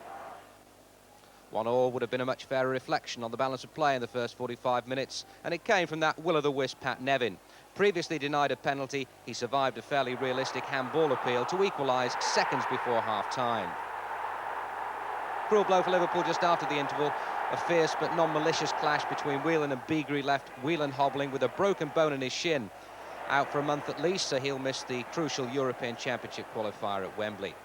1-1 would have been a much fairer reflection on the balance of play in the first 45 minutes, and it came from that will-o'-the-wisp Pat Nevin. Previously denied a penalty, he survived a fairly realistic handball appeal to equalise seconds before half-time. Cruel blow for Liverpool just after the interval. A fierce but non-malicious clash between Whelan and Beagrie left Whelan hobbling with a broken bone in his shin. Out for a month at least, so he'll miss the crucial European Championship qualifier at Wembley.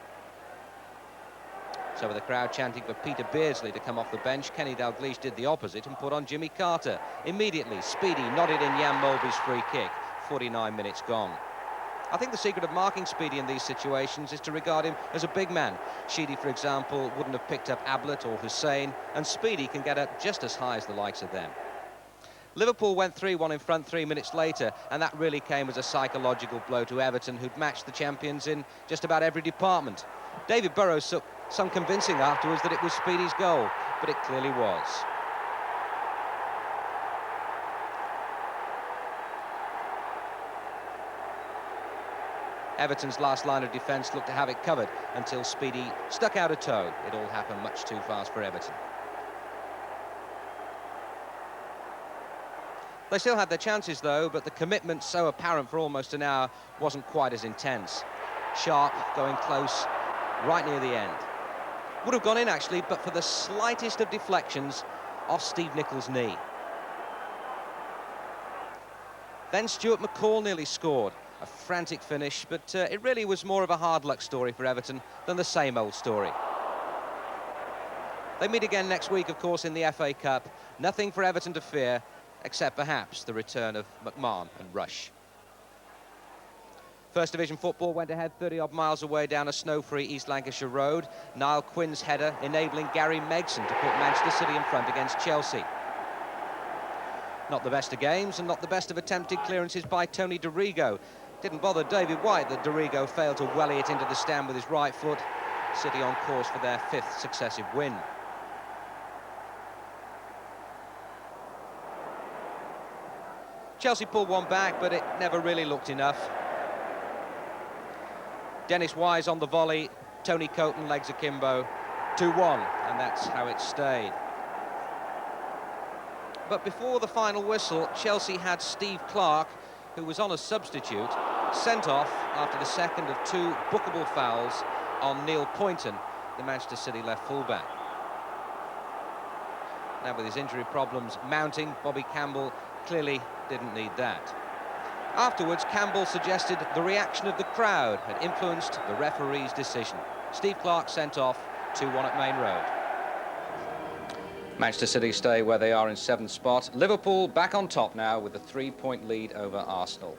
So with the crowd chanting for Peter Beardsley to come off the bench, Kenny Dalglish did the opposite and put on Jimmy Carter. Immediately, Speedy nodded in Jan Molby's free kick. 49 minutes gone. I think the secret of marking Speedy in these situations is to regard him as a big man. Sheedy, for example, wouldn't have picked up Ablett or Hussein, and Speedy can get up just as high as the likes of them. Liverpool went 3-1 in front 3 minutes later, and that really came as a psychological blow to Everton, who'd matched the champions in just about every department. David Burrows took some convincing afterwards that it was Speedy's goal, but it clearly was. Everton's last line of defence looked to have it covered until Speedy stuck out a toe. It all happened much too fast for Everton. They still had their chances, though, but the commitment, so apparent for almost an hour, wasn't quite as intense. Sharp going close right near the end. Would have gone in, actually, but for the slightest of deflections off Steve Nicholls' knee. Then Stuart McCall nearly scored. A frantic finish, but it really was more of a hard luck story for Everton than the same old story. They meet again next week, of course, in the FA Cup. Nothing for Everton to fear, except perhaps the return of McMahon and Rush. First Division football went ahead 30-odd miles away down a snow-free East Lancashire road. Niall Quinn's header enabling Gary Megson to put Manchester City in front against Chelsea. Not the best of games and not the best of attempted clearances by Tony Dorigo. Didn't bother David White that Dorigo failed to welly it into the stand with his right foot. City on course for their 5th successive win. Chelsea pulled one back, but it never really looked enough. Dennis Wise on the volley, Tony Coton legs akimbo, 2-1, and that's how it stayed. But before the final whistle, Chelsea had Steve Clarke, who was on a substitute, sent off after the second of 2 bookable fouls on Neil Poynton, the Manchester City left fullback. Now with his injury problems mounting, Bobby Campbell clearly didn't need that. Afterwards, Campbell suggested the reaction of the crowd had influenced the referee's decision. Steve Clarke sent off, 2-1 at Main Road. Manchester City stay where they are in 7th spot. Liverpool back on top now with a 3-point lead over Arsenal.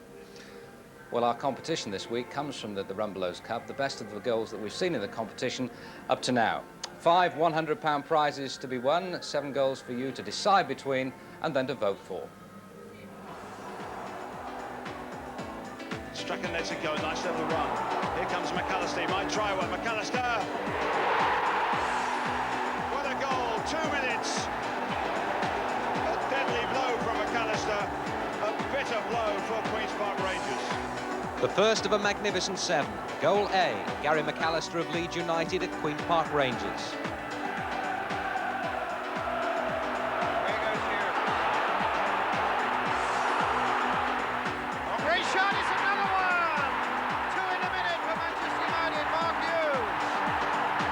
Well, our competition this week comes from the Rumbelows Cup, the best of the goals that we've seen in the competition up to now. 5 £100 prizes to be won, 7 goals for you to decide between and then to vote for. Strachan lets it go, nice little run. Here comes McAllister, he might try one. McAllister! What a goal, 2 minutes. A deadly blow from McAllister, a bitter blow for Queen's Park Rangers. The first of a magnificent 7. Goal A, Gary McAllister of Leeds United at Queen's Park Rangers.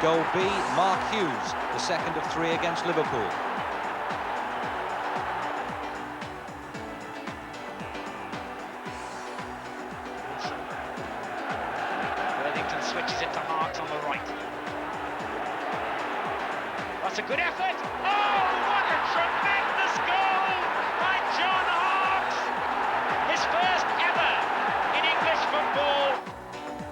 Goal B, Mark Hughes, the second of 3 against Liverpool. Worthington switches it to Harks on the right. That's a good effort. Oh, what a tremendous goal by John Harks! His first ever in English football.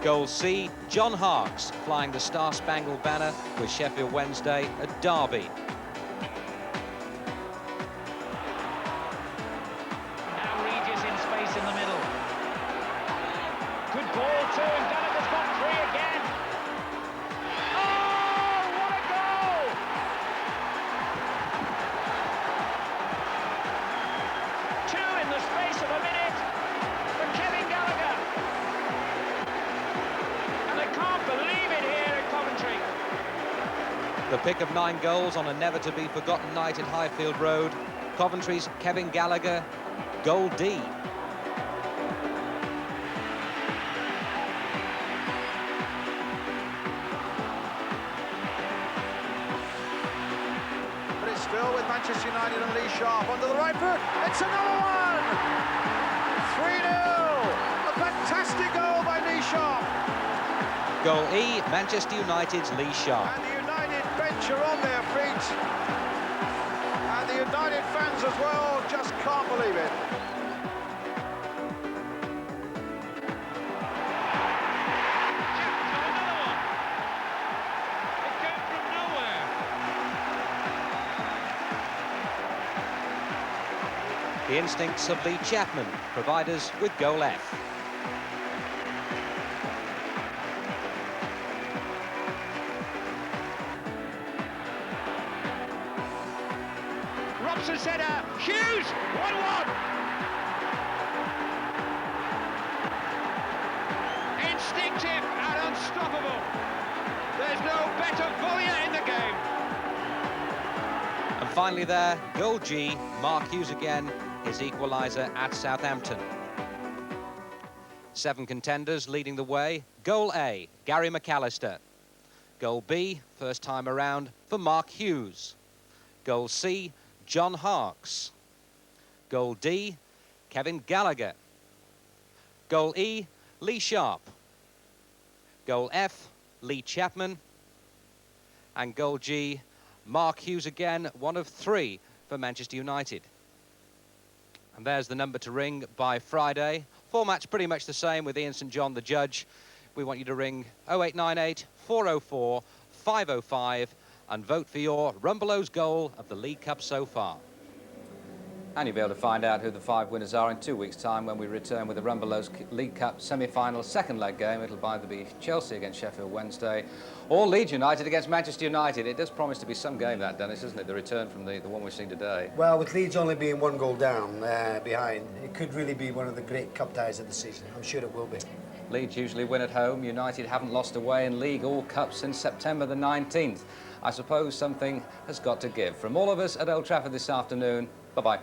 Goal C, John Harks flying the Star-Spangled Banner with Sheffield Wednesday at Derby. Now Regis in space in the middle. Good ball too, and Gallagher's got 3 again. Oh, what a goal! Two in the space of a minute for Kevin Gallagher. Can't believe it here at Coventry. The pick of 9 goals on a never-to-be-forgotten night at Highfield Road. Coventry's Kevin Gallagher, goal D. But it's still with Manchester United and Lee Sharp under the right foot. It's another one! 3-0. A fantastic goal by Lee Sharp. Goal E, Manchester United's Lee Sharp. And the United bench are on their feet. And the United fans as well just can't believe it. The instincts of Lee Chapman provide us with goal F. Robson centre, Hughes, 1-1. Instinctive and unstoppable. There's no better volley in the game. And finally there, goal G, Mark Hughes again, his equaliser at Southampton. 7 contenders leading the way. Goal A, Gary McAllister. Goal B, first time around, for Mark Hughes. Goal C, John Harkes. Goal D, Kevin Gallagher. Goal E, Lee Sharp. Goal F, Lee Chapman. And goal G, Mark Hughes again, one of 3 for Manchester United. And there's the number to ring by Friday. Format's pretty much the same with Ian St John, the judge. We want you to ring 0898 404 505 and vote for your Rumbelows goal of the League Cup so far. And you'll be able to find out who the 5 winners are in 2 weeks' time when we return with the Rumbelows League Cup semi-final second leg game. It'll either be Chelsea against Sheffield Wednesday or Leeds United against Manchester United. It does promise to be some game, that, Dennis, isn't it? The return from the one we've seen today. Well, with Leeds only being 1 goal down behind, it could really be one of the great cup ties of the season. I'm sure it will be. Leeds usually win at home. United haven't lost away in league or cup since September the 19th. I suppose something has got to give. From all of us at Old Trafford this afternoon, bye-bye.